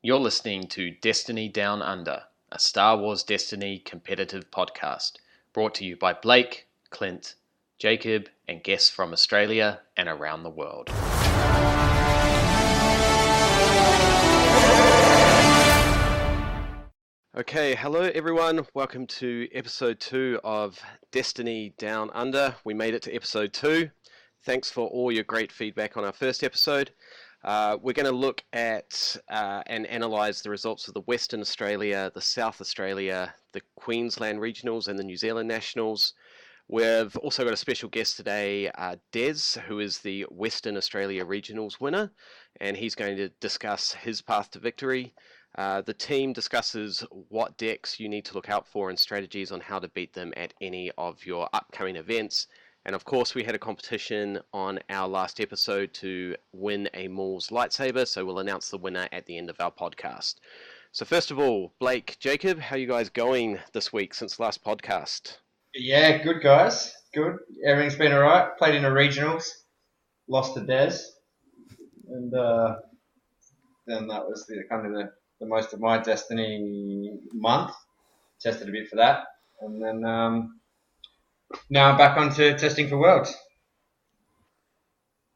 You're listening to Destiny Down Under, a Star Wars Destiny competitive podcast, brought to you by Blake, Clint, Jacob, and guests from Australia and around the world. Okay, hello everyone. Welcome to episode 2 of Destiny Down Under. We made it to episode 2. Thanks for all your great feedback on our first episode. We're going to look at and analyse the results of the Western Australia, the South Australia, the Queensland Regionals and the New Zealand Nationals. We've also got a special guest today, Des, who is the Western Australia Regionals winner, and he's going to discuss his path to victory. The team discusses what decks you need to look out for and strategies on how to beat them at any of your upcoming events. And of course, we had a competition on our last episode to win a Maul's lightsaber, so we'll announce the winner at the end of our podcast. So first of all, Blake, Jacob, how are you guys going this week since last podcast? Yeah, good guys. Good. Everything's been alright. Played in the regionals, lost to Des, and then that was the most of my Destiny month. Tested a bit for that, and then now I'm back onto testing for Worlds.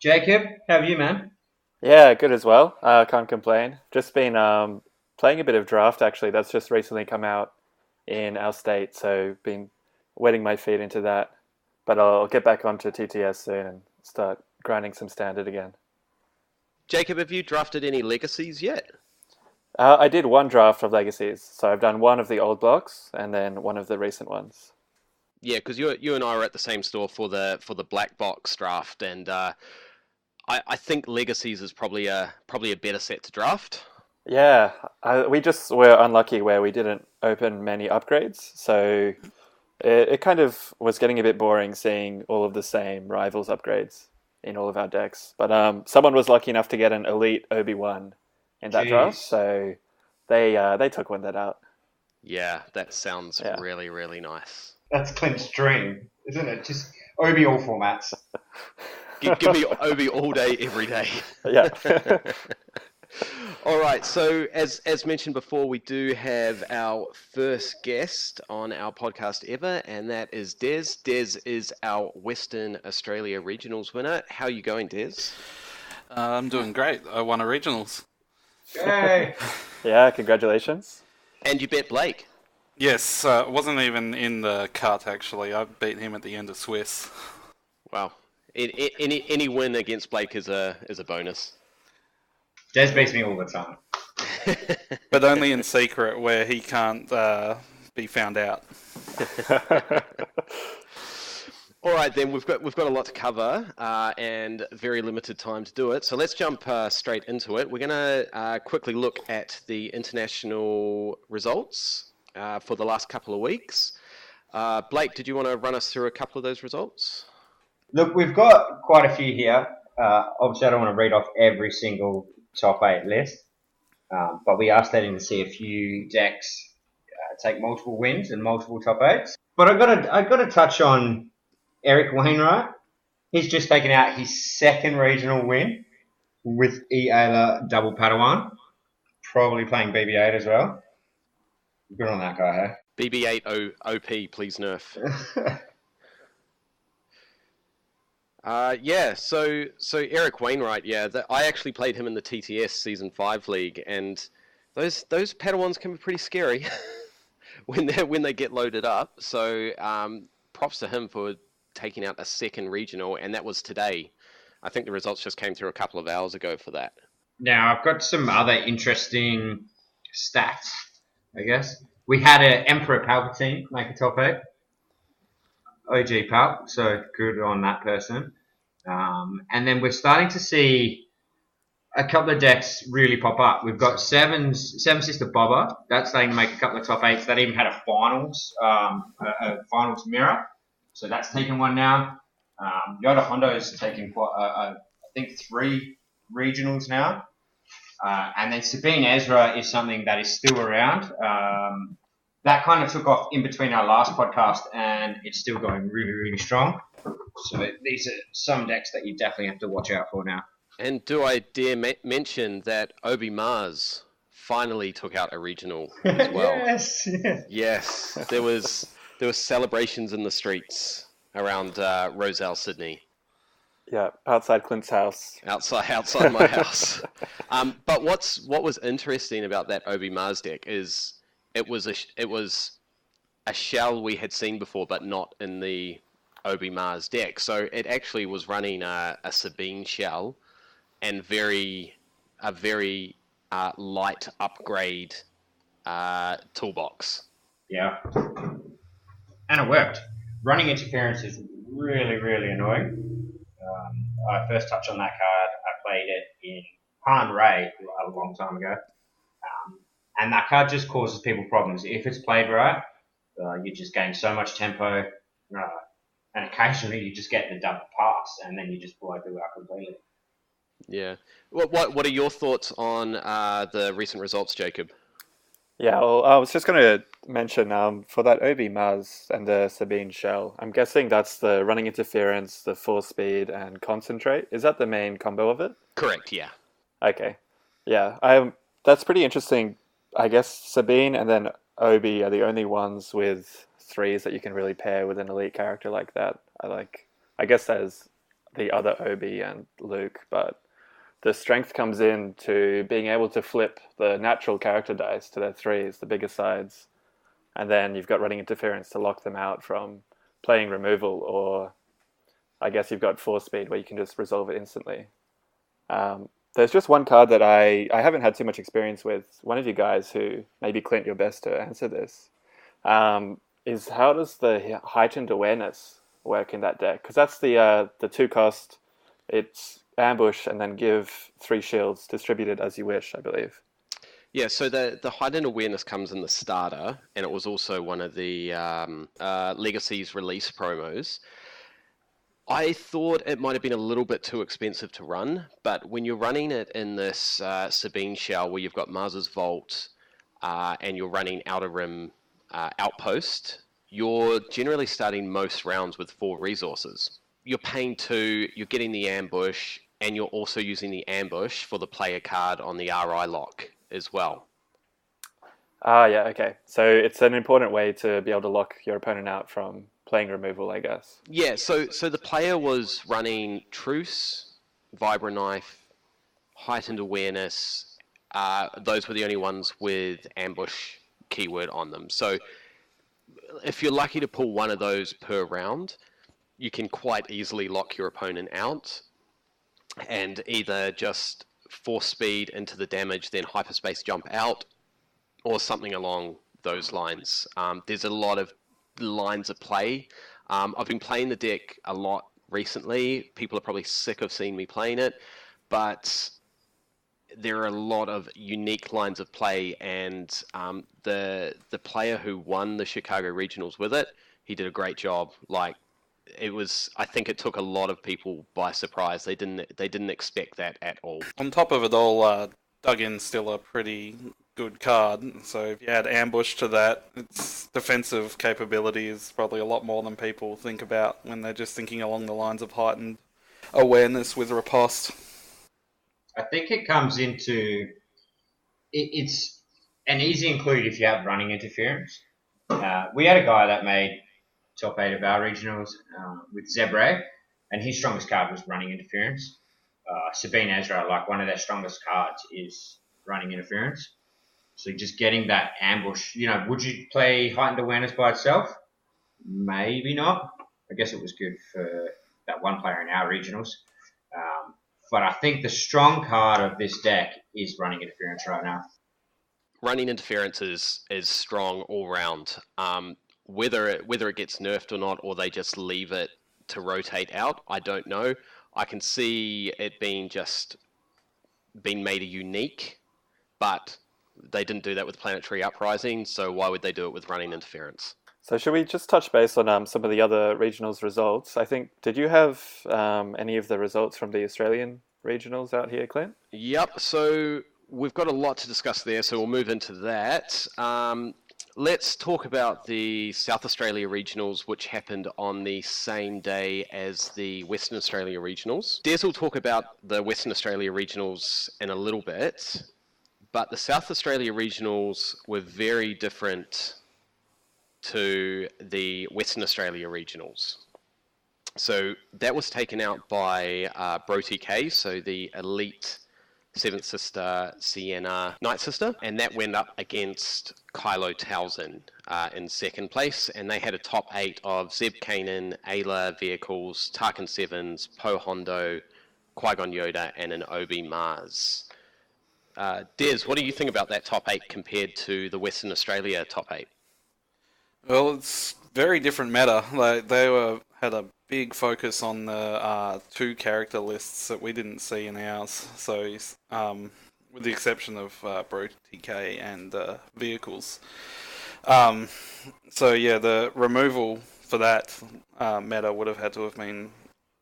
Jacob, how have you, man? Yeah, good as well. Can't complain. Just been playing a bit of draft, actually. That's just recently come out in our state, so been wetting my feet into that. But I'll get back onto TTS soon and start grinding some standard again. Jacob, have you drafted any legacies yet? I did one draft of legacies, so I've done one of the old blocks and then one of the recent ones. Yeah, because you and I were at the same store for the black box draft, and I think legacies is probably a better set to draft. Yeah, we just were unlucky where we didn't open many upgrades, so it kind of was getting a bit boring seeing all of the same rivals upgrades in all of our decks. But someone was lucky enough to get an elite Obi-Wan in that draft, so they took one that out. Yeah, that sounds really, really nice. That's Clint's dream, isn't it? Just Obi all formats. Give me Obi all day, every day. Yeah. All right, so as mentioned before, we do have our first guest on our podcast ever, and that is Des. Des is our Western Australia Regionals winner. How are you going, Des? I'm doing great. I won a Regionals. Yay! Yeah, congratulations. And you bet Blake. Yes, wasn't even in the cut, actually. I beat him at the end of Swiss. Wow. Any win against Blake is a bonus. Des beats me all the time. But only in secret, where he can't be found out. All right, then we've got a lot to cover and very limited time to do it. So let's jump straight into it. We're going to quickly look at the international results for the last couple of weeks. Blake, did you want to run us through a couple of those results? Look, we've got quite a few here. Obviously, I don't want to read off every single top 8 list, but we are starting to see a few decks take multiple wins and multiple top 8s. But I've got to touch on Eric Wainwright. He's just taken out his second regional win with E-Ayla double Padawan, probably playing BB-8 as well. Good on that guy, hey? BB-8 OP, please nerf. So Eric Wainwright, I actually played him in the TTS Season 5 League, and those Padawans can be pretty scary when they get loaded up. So props to him for taking out a second regional, and that was today. I think the results just came through a couple of hours ago for that. Now, I've got some other interesting stats, I guess. We had an Emperor Palpatine make a top 8. OG Palp, so good on that person. And then we're starting to see a couple of decks really pop up. We've got Seven Sister Bobba. That's starting to make a couple of top 8s. That even had a finals mirror. So that's taken one now. Yoda Hondo is taking I think 3 regionals now. And then Sabine Ezra is something that is still around. That kind of took off in between our last podcast, and it's still going really, really strong. So these are some decks that you definitely have to watch out for now. And do I dare mention that Obi Mars finally took out a regional as well. Yes. Yes, there was celebrations in the streets around Roselle, Sydney, Yeah, outside Clint's house. outside my house. But what was interesting about that Obi Mars deck is it was a shell we had seen before, but not in the Obi Mars deck. So it actually was running a Sabine shell and a very light upgrade toolbox. Yeah. And it worked. Running interference is really, really annoying. I first touched on that card. I played it in Han Ray a long time ago. And that card just causes people problems. If it's played right, you just gain so much tempo. And occasionally you just get the double pass and then you just blow people out completely. Yeah. What are your thoughts on the recent results, Jacob? Yeah, well, I was just going to mention for that Obi Mars and the Sabine shell, I'm guessing that's the running interference, the force speed, and concentrate. Is that the main combo of it? Correct, yeah. Okay. Yeah, that's pretty interesting. I guess Sabine and then Obi are the only ones with threes that you can really pair with an elite character like that. I guess there's the other Obi and Luke, but the strength comes in to being able to flip the natural character dice to their threes, the bigger sides. And then you've got running interference to lock them out from playing removal, or I guess you've got force speed where you can just resolve it instantly. There's just one card that I haven't had too much experience with. One of you guys, who maybe Clint, you're best to answer this, is how does the heightened awareness work in that deck? Because that's the 2-cost. It's ambush and then give 3 shields distributed as you wish, I believe. Yeah, so the heightened awareness comes in the starter, and it was also one of the Legacy's release promos. I thought it might have been a little bit too expensive to run, but when you're running it in this Sabine shell where you've got Mars's Vault and you're running Outer Rim Outpost, you're generally starting most rounds with 4 resources. You're paying 2, you're getting the ambush, and you're also using the ambush for the player card on the RI lock as well. Yeah, okay. So it's an important way to be able to lock your opponent out from playing removal, I guess. Yeah, so the player was running Truce, Vibra Knife, Heightened Awareness. Those were the only ones with ambush keyword on them. So if you're lucky to pull one of those per round, you can quite easily lock your opponent out and either just force speed into the damage, then hyperspace jump out, or something along those lines. There's a lot of lines of play. I've been playing the deck a lot recently. People are probably sick of seeing me playing it, but there are a lot of unique lines of play, and the player who won the Chicago Regionals with it, he did a great job. I think it took a lot of people by surprise. They didn't expect that at all. On top of it all, Duggan's still a pretty good card, so if you add ambush to that, its defensive capability is probably a lot more than people think about when they're just thinking along the lines of heightened awareness with riposte. I think it comes into... It's an easy include if you have running interference. We had a guy that made top 8 of our regionals with Zebre, and his strongest card was running interference. Sabine Ezra, one of their strongest cards is running interference. So just getting that ambush, would you play heightened awareness by itself? Maybe not. I guess it was good for that one player in our regionals. But I think the strong card of this deck is running interference right now. Running interference is strong all round. Whether it gets nerfed or not, or they just leave it to rotate out, I don't know. I can see it being made a unique, but they didn't do that with Planetary Uprising, so why would they do it with running interference? So should we just touch base on some of the other regionals results? I think, did you have any of the results from the Australian regionals out here, Clint? Yep, so we've got a lot to discuss there, so we'll move into that. Let's talk about the South Australia regionals, which happened on the same day as the Western Australia regionals. Des will talk about the Western Australia regionals in a little bit, but the South Australia regionals were very different to the Western Australia regionals. So that was taken out by Bro TK, so the elite Seventh Sister Sienna Night Sister, and that went up against Kylo Towson in second place, and they had a top 8 of Zeb Kanan, Ayla Vehicles, Tarkin Sevens, Poe Hondo, Qui-Gon Yoda, and an Obi Mars. Des, what do you think about that top 8 compared to the Western Australia top 8? Well, it's very different meta. Like they had a big focus on the 2 character lists that we didn't see in ours. So, with the exception of Bro TK and Vehicles. So yeah, the removal for that meta would have had to have been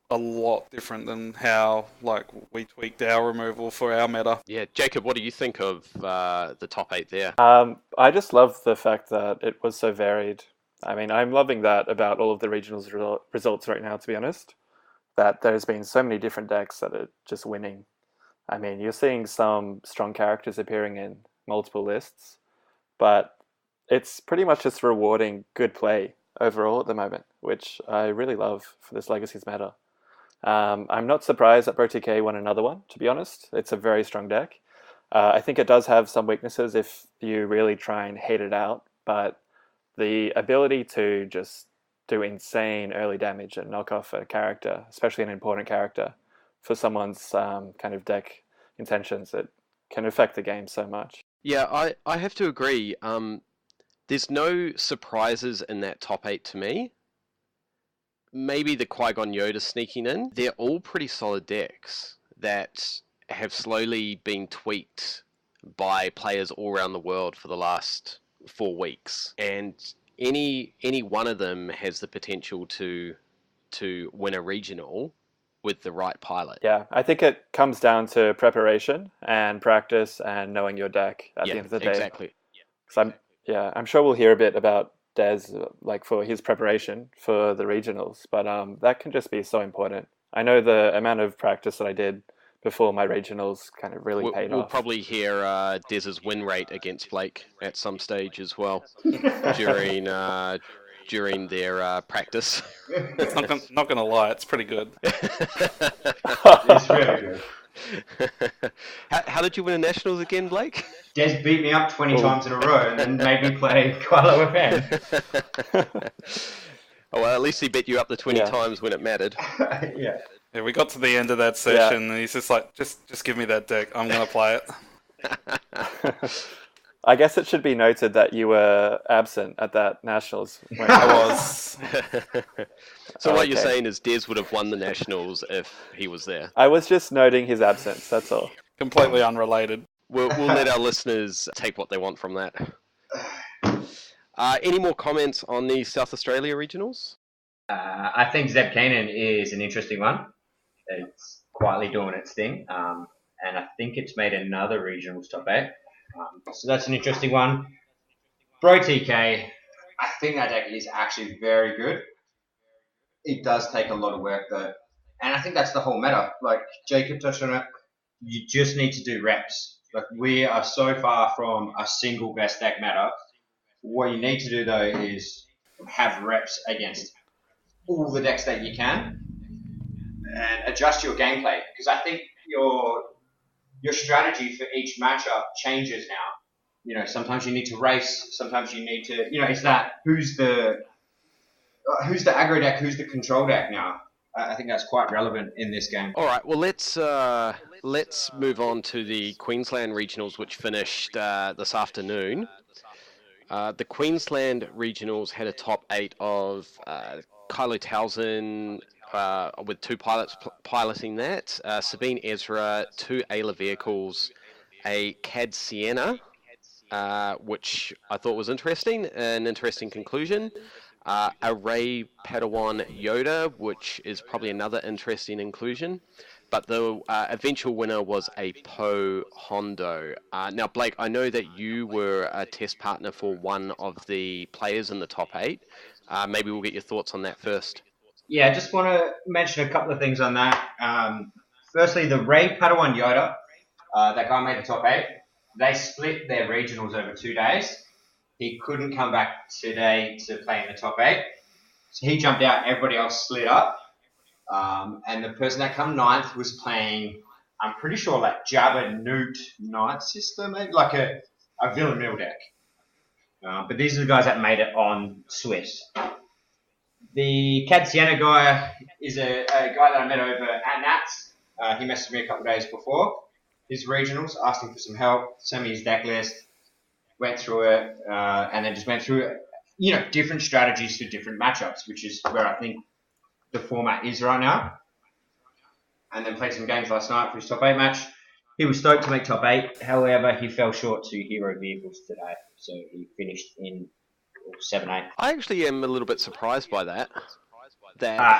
a lot different than how we tweaked our removal for our meta. Yeah, Jacob, what do you think of the top 8 there? I just love the fact that it was so varied. I mean, I'm loving that about all of the regionals results right now, to be honest, that there's been so many different decks that are just winning. I mean, you're seeing some strong characters appearing in multiple lists, but it's pretty much just rewarding good play overall at the moment, which I really love for this Legacies meta. I'm not surprised that BroTK won another one, to be honest. It's a very strong deck. I think it does have some weaknesses if you really try and hate it out, but the ability to just do insane early damage and knock off a character, especially an important character, for someone's kind of deck intentions, it can affect the game so much. Yeah, I have to agree. There's no surprises in that top 8 to me. Maybe the Qui-Gon Yoda sneaking in. They're all pretty solid decks that have slowly been tweaked by players all around the world for the last 4 weeks. And any one of them has the potential to win a regional with the right pilot. Yeah, I think it comes down to preparation and practice and knowing your deck at the end of the day. Exactly. So I'm sure we'll hear a bit about Des, for his preparation for the regionals, but that can just be so important. I know the amount of practice that I did before my regionals kind of really paid off. We'll probably hear Des's win rate against Blake at some stage as well during their practice. It's not gonna lie, it's pretty good. It's really good. How did you win a nationals again, Blake? Des beat me up 20 times in a row and then made me play Kylo again. Oh, well, at least he beat you up the 20 times when it mattered. Yeah. Yeah, we got to the end of that session and he's just like, just give me that deck, I'm gonna play it. I guess it should be noted that you were absent at that nationals. I was. So what you're saying is Des would have won the nationals if he was there. I was just noting his absence, that's all. Completely unrelated. We'll let our listeners take what they want from that. Any more comments on the South Australia regionals? I think Zeb Kanan is an interesting one. It's quietly doing its thing. And I think it's made another regionals top 8. So that's an interesting one. Bro TK, I think that deck is actually very good. It does take a lot of work though. And I think that's the whole meta. Like Jacob touched on it, you just need to do reps. Like we are so far from a single best deck meta. What you need to do though is have reps against all the decks that you can and adjust your gameplay. Because I think your strategy for each matchup changes now. You know, sometimes you need to race, sometimes you need to, it's that who's the aggro deck, who's the control deck now. I think that's quite relevant in this game. All right, well let's move on to the Queensland regionals, which finished this afternoon. The Queensland regionals had a top 8 of Kylo Towson with 2 pilots piloting that, Sabine Ezra, 2 Ayla Vehicles, a CAD Sienna, which I thought was interesting, an interesting conclusion, a Ray Padawan Yoda, which is probably another interesting inclusion, but the eventual winner was a Poe Hondo. Now, Blake, I know that you were a test partner for one of the players in the top 8. Maybe we'll get your thoughts on that first. Yeah, I just want to mention a couple of things on that. Firstly, the Ray Padawan Yoda, that guy made the top 8. They split their regionals over 2 days. He couldn't come back today to play in the top 8. So he jumped out, everybody else slid up. And the person that come 9th was playing, I'm pretty sure, like Jabba Newt Knight system, maybe like a Villain Mill deck. But these are the guys that made it on Swiss. The Cad Sienna guy is a guy that I met over at Nats. He messaged me a couple of days before his regionals, asked him for some help, sent me his deck list, went through it, and then just went through, different strategies for different matchups, which is where I think the format is right now. And then played some games last night for his top 8 match. He was stoked to make top 8. However, he fell short to hero vehicles today. So he finished in 7-8. I actually am a little bit surprised by that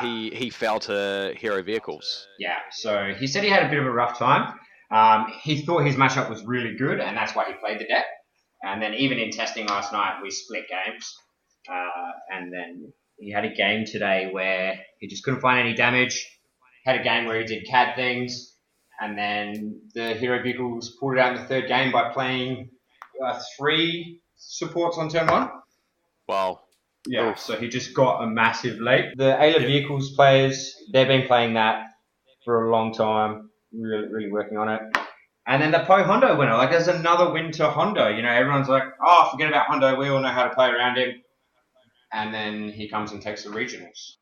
he fell to hero vehicles. Yeah, so he said he had a bit of a rough time. He thought his matchup was really good, and that's why he played the deck. And then even in testing last night, we split games. And then he had a game today where he just couldn't find any damage. Had a game where he did CAD things. And then the hero vehicles pulled it out in the third game by playing 3 supports on turn 1. Wow. Yeah, so he just got a massive lead. The Ayla Vehicles players, they've been playing that for a long time, really, really working on it. And then the Po Hondo winner, like there's another win to Hondo. Everyone's like, oh, forget about Hondo, we all know how to play around him. And then he comes and takes the regionals.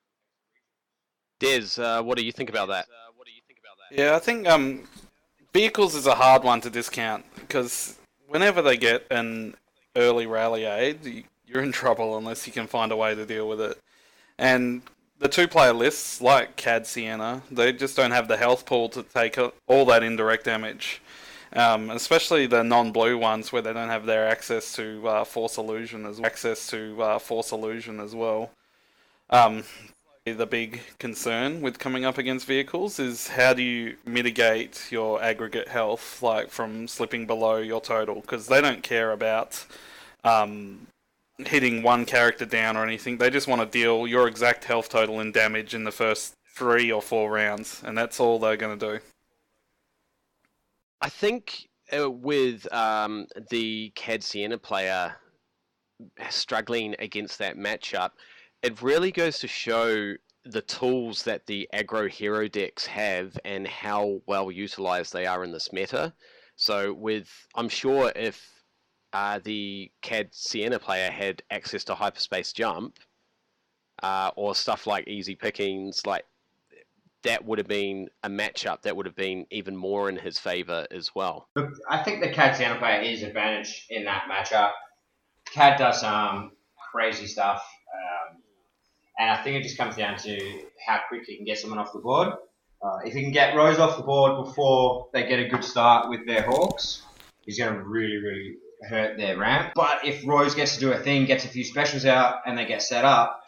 Des, what do you think about that? Yeah, I think vehicles is a hard one to discount because whenever they get an early rally aid, you're in trouble unless you can find a way to deal with it. And the 2-player lists, like Cad Sienna, they just don't have the health pool to take all that indirect damage. Especially the non-blue ones where they don't have their access to Force Illusion as well. The big concern with coming up against vehicles is how do you mitigate your aggregate health, like from slipping below your total, because they don't care about hitting one character down or anything. They just want to deal your exact health total and damage in the first 3 or 4 rounds, and that's all they're going to do. I think with the Cad Sienna player struggling against that matchup, it really goes to show the tools that the aggro hero decks have and how well utilized they are in this meta. So I'm sure if the Cad Sienna player had access to hyperspace jump or stuff like easy pickings, like that would have been a matchup that would have been even more in his favor as well. Look, I think the Cad Sienna player is advantage in that matchup. Cad does some crazy stuff. And I think it just comes down to how quick he can get someone off the board. If he can get Rose off the board before they get a good start with their Hawks, he's going to really, really hurt their ramp. But if Rose gets to do a thing, gets a few specials out, and they get set up,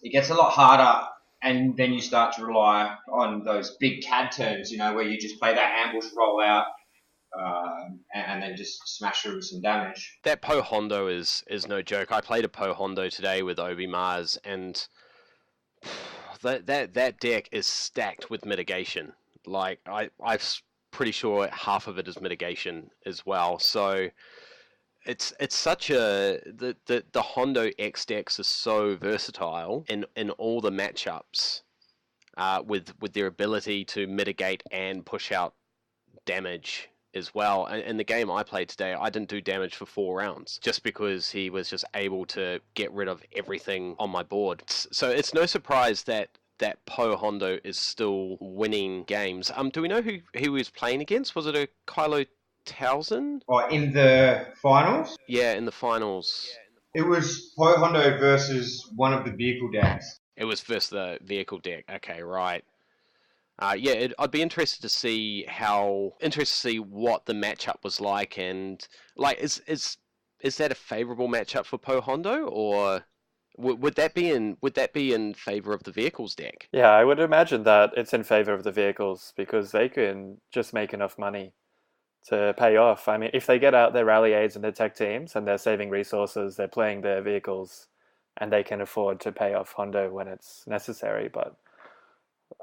it gets a lot harder. And then you start to rely on those big CAD turns, where you just play that ambush rollout and then just smash through with some damage. That Po Hondo is no joke. I played a Po Hondo today with Obi Mars, and that deck is stacked with mitigation. Like I'm pretty sure half of it is mitigation as well. So it's such the Hondo X decks are so versatile in all the matchups with their ability to mitigate and push out damage as well. And in the game I played today, I didn't do damage for 4 rounds just because he was just able to get rid of everything on my board. So it's no surprise that Po Hondo is still winning games. Do we know who he was playing against? Was it a Kylo Towson? Or in the finals? Yeah, in the finals. It was Po Hondo versus one of the vehicle decks. It was versus the vehicle deck. Okay, right. I'd be interested to see what the matchup was like, and like, is that a favorable matchup for Po Hondo, or would that be in favor of the vehicles deck? Yeah, I would imagine that it's in favor of the vehicles because they can just make enough money to pay off. I mean, if they get out their rally aids and their tech teams and they're saving resources, they're playing their vehicles, and they can afford to pay off Hondo when it's necessary. But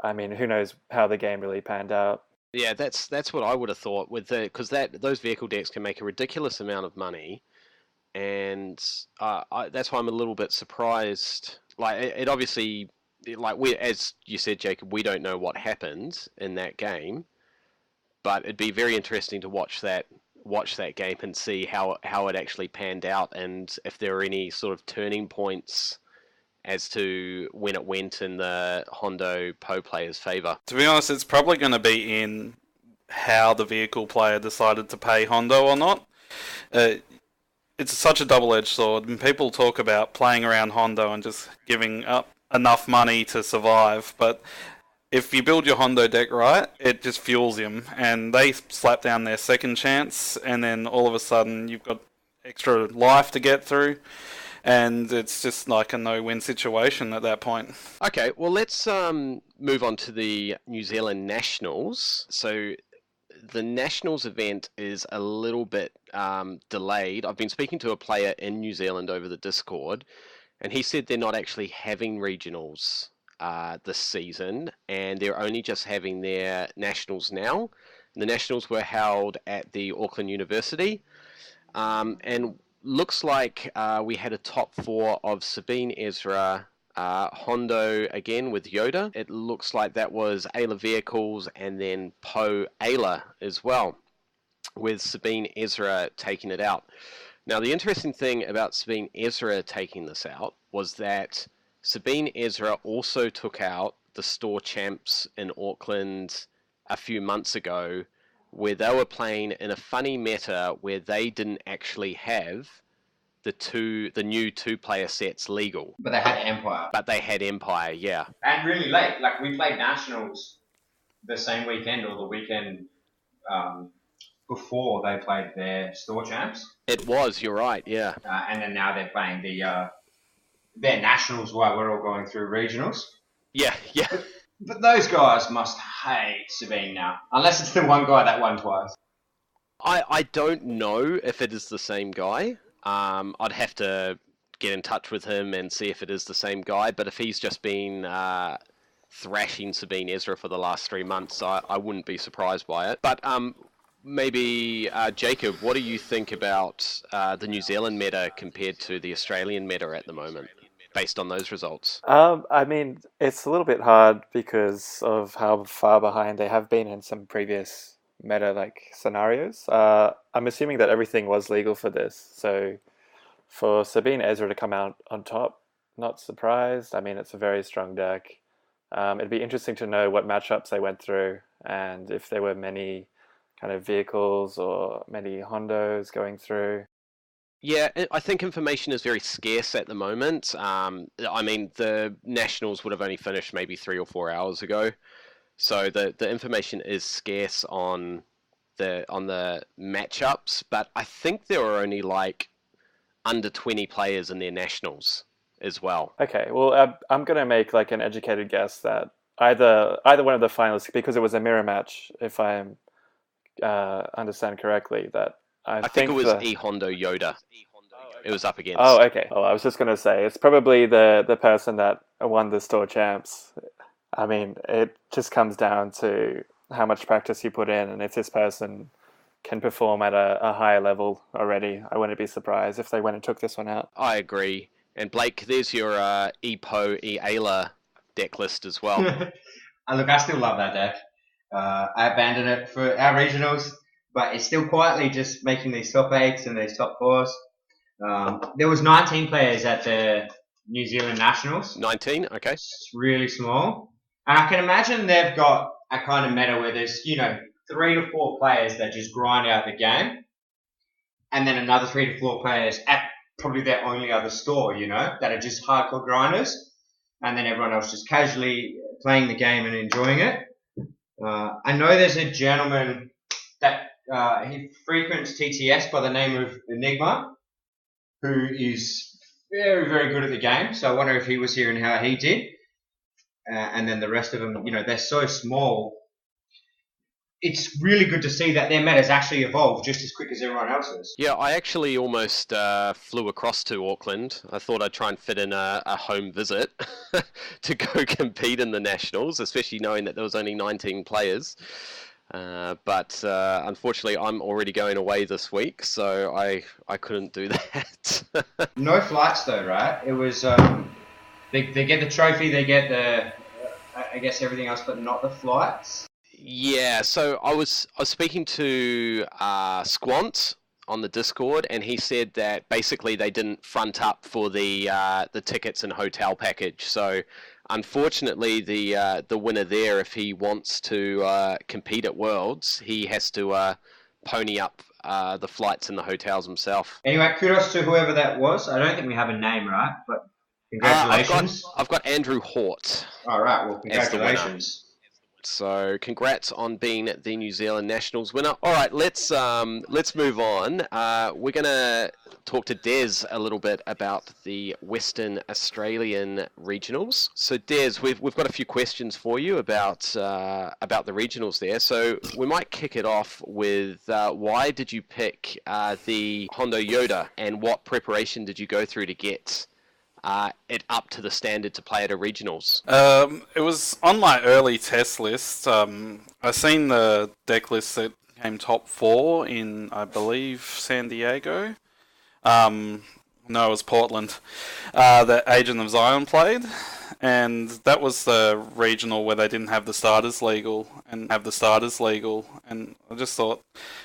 I mean, who knows how the game really panned out. Yeah, that's what I would have thought with because those vehicle decks can make a ridiculous amount of money, and that's why I'm a little bit surprised. Like it obviously, like we, as you said, Jacob, we don't know what happened in that game, but it'd be very interesting to watch that game and see how it actually panned out, and if there are any sort of turning points as to when it went in the Hondo Poe players' favour. To be honest, it's probably going to be in how the vehicle player decided to pay Hondo or not. It's such a double-edged sword, and people talk about playing around Hondo and just giving up enough money to survive, but if you build your Hondo deck right, it just fuels him, and they slap down their second chance, and then all of a sudden you've got extra life to get through, and it's just like a no-win situation at that point. Okay, well let's move on to the New Zealand Nationals. So the Nationals event is a little bit delayed. I've been speaking to a player in New Zealand over the Discord, and he said they're not actually having regionals this season, and they're only just having their Nationals now. The Nationals were held at the Auckland University, and looks like we had a top four of Sabine Ezra, Hondo again with Yoda. It looks like that was Ayla Vehicles and then Poe Ayla as well, with Sabine Ezra taking it out. Now, the interesting thing about Sabine Ezra taking this out was that Sabine Ezra also took out the store champs in Auckland a few months ago, where they were playing in a funny meta where they didn't actually have the new two-player sets legal. But they had Empire. But they had Empire, yeah. And really late. Like, we played Nationals the same weekend or the weekend before they played their store champs. It was, you're right, yeah. And then now they're playing their Nationals while we're all going through regionals. Yeah. But those guys must hate Sabine now. Unless it's the one guy that won twice. I don't know if it is the same guy. I'd have to get in touch with him and see if it is the same guy, but if he's just been thrashing Sabine Ezra for the last 3 months, I wouldn't be surprised by it. But maybe, Jacob, what do you think about the New Zealand meta compared to the Australian meta at the moment, based on those results? I mean, it's a little bit hard because of how far behind they have been in some previous meta scenarios. I'm assuming that everything was legal for this, so for Sabine Ezra to come out on top, not surprised. I mean, it's a very strong deck. It'd be interesting to know what matchups they went through and if there were many kind of vehicles or many Hondos going through. Yeah, I think information is very scarce at the moment. I mean, the Nationals would have only finished maybe 3 or 4 hours ago. So the information is scarce on the matchups, but I think there are only under 20 players in their Nationals as well. Okay, well, I'm going to make an educated guess that either one of the finalists, because it was a mirror match, if I understand correctly, that I think it was Hondo Yoda. It was up against. Oh, okay. Well, I was just going to say, it's probably the person that won the store champs. I mean, it just comes down to how much practice you put in, and if this person can perform at a higher level already, I wouldn't be surprised if they went and took this one out. I agree. And Blake, there's your E-Po, E-Ayla deck list as well. Look, I still love that deck. I abandoned it for our regionals, but it's still quietly just making these top 8s and these top 4s. There was 19 players at the New Zealand Nationals. 19, okay. It's really small. And I can imagine they've got a kind of meta where there's, 3 to 4 players that just grind out the game. And then another 3 to 4 players at probably their only other store, that are just hardcore grinders. And then everyone else just casually playing the game and enjoying it. I know there's a gentleman that he frequents TTS by the name of Enigma, who is very, very good at the game. So I wonder if he was here and how he did. And then the rest of them, they're so small. It's really good to see that their meta's actually evolved just as quick as everyone else's. Yeah, I actually almost flew across to Auckland. I thought I'd try and fit in a home visit to go compete in the Nationals, especially knowing that there was only 19 players. But unfortunately, I'm already going away this week, so I couldn't do that. No flights though, right? It was they get the trophy, they get the I guess everything else, but not the flights. Yeah, so I was speaking to Squant on the Discord, and he said that basically they didn't front up for the tickets and hotel package. So unfortunately, the winner there, if he wants to compete at Worlds, he has to pony up the flights and the hotels himself. Anyway, kudos to whoever that was. I don't think we have a name, right? But congratulations. I've got Andrew Hort. All right, well, as the winner. congratulations. So congrats on being the New Zealand Nationals winner. All right, let's move on. We're gonna talk to Des a little bit about the Western Australian regionals. So Des, we've got a few questions for you about the regionals there. So we might kick it off with why did you pick the Hondo Yoda, and what preparation did you go through to get it up to the standard to play at a regionals? It was on my early test list. I seen the deck list that came top 4 in, I believe, San Diego. No, it was Portland. That Agent of Zion played, and that was the regional where they didn't have the starters legal, and I just thought,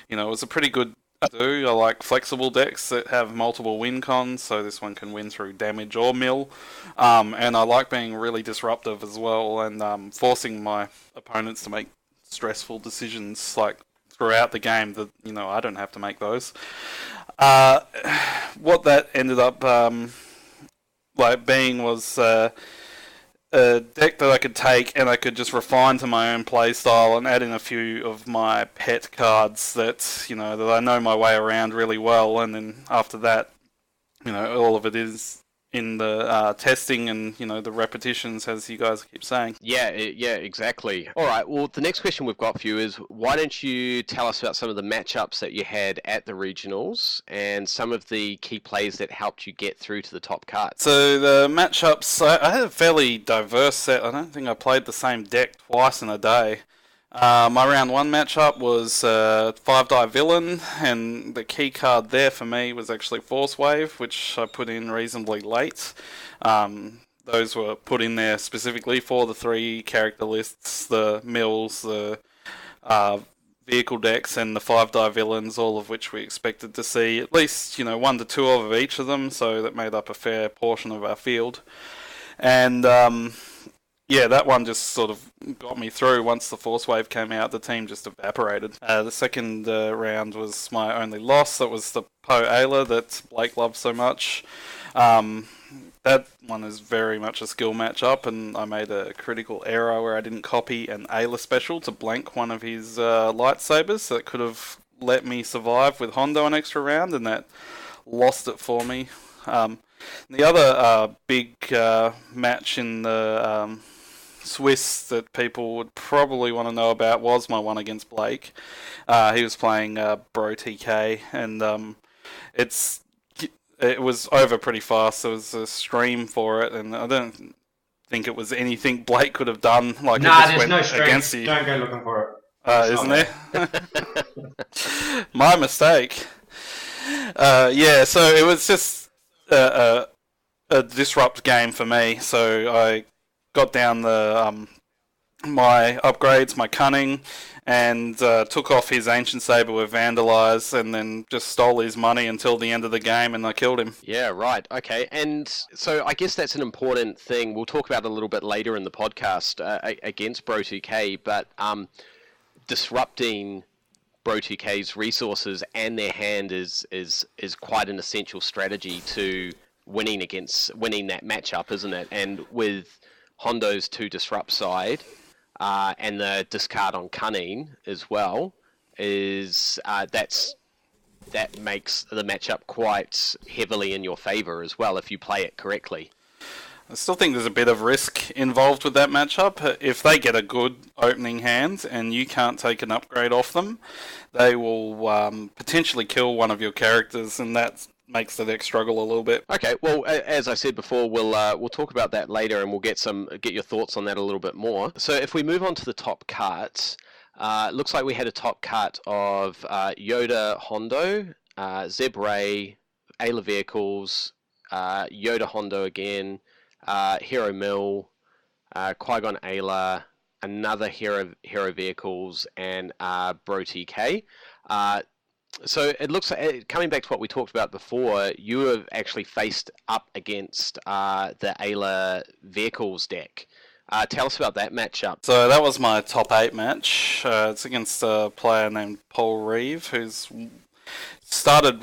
it was a pretty good. I like flexible decks that have multiple win cons, so this one can win through damage or mill. And I like being really disruptive as well, and forcing my opponents to make stressful decisions like throughout the game that I don't have to make those. What that ended up being was a deck that I could take and I could just refine to my own play style and add in a few of my pet cards that that I know my way around really well, and then after that, all of it is in the testing and the repetitions, as you guys keep saying. Yeah, exactly. All right. Well, the next question we've got for you is, why don't you tell us about some of the matchups that you had at the regionals and some of the key plays that helped you get through to the top card? So the matchups, I had a fairly diverse set. I don't think I played the same deck twice in a day. My round 1 matchup was 5-die Villain, and the key card there for me was actually Force Wave, which I put in reasonably late. Those were put in there specifically for the 3 character lists, the mills, the vehicle decks, and the 5-die Villains, all of which we expected to see at least 1 to 2 of each of them, so that made up a fair portion of our field. And yeah, that one just sort of got me through. Once the Force Wave came out, the team just evaporated. The second round was my only loss. That was the Poe Ayla that Blake loves so much. That one is very much a skill matchup, and I made a critical error where I didn't copy an Ayla special to blank one of his lightsabers that could have let me survive with Hondo an extra round, and that lost it for me. The other big match in the Swiss that people would probably want to know about was my one against Blake. He was playing Bro TK, and it was over pretty fast. There was a stream for it, and I don't think it was anything Blake could have done. Like, nah, it just there's went no stream. Against you. Don't go looking for it. Isn't there? My mistake. Yeah, so it was just a disrupt game for me. So I got down the my upgrades, my cunning, and took off his Ancient Saber with Vandalize, and then just stole his money until the end of the game, and I killed him. Yeah, right. Okay, and so I guess that's an important thing. We'll talk about it a little bit later in the podcast against Bro2K, but disrupting Bro2K's resources and their hand is quite an essential strategy to winning that matchup, isn't it? And with Hondo's 2 disrupt side, and the discard on cunning as well, that makes the matchup quite heavily in your favour as well if you play it correctly. I still think there's a bit of risk involved with that matchup. If they get a good opening hand and you can't take an upgrade off them, they will potentially kill one of your characters, and that makes the deck struggle a little bit. Okay, well, as I said before, we'll talk about that later, and we'll get your thoughts on that a little bit more. So if we move on to the top cards, Looks like we had a top cut of Yoda Hondo, Zeb Ray, Ayla Vehicles, Yoda Hondo again, Hero Mill, Qui-Gon Ayla, another Hero Vehicles, and Bro TK. So it looks like, coming back to what we talked about before, you have actually faced up against the Ayla Vehicles deck. Tell us about that matchup. So that was my top 8 match. It's against a player named Paul Reeve, who's started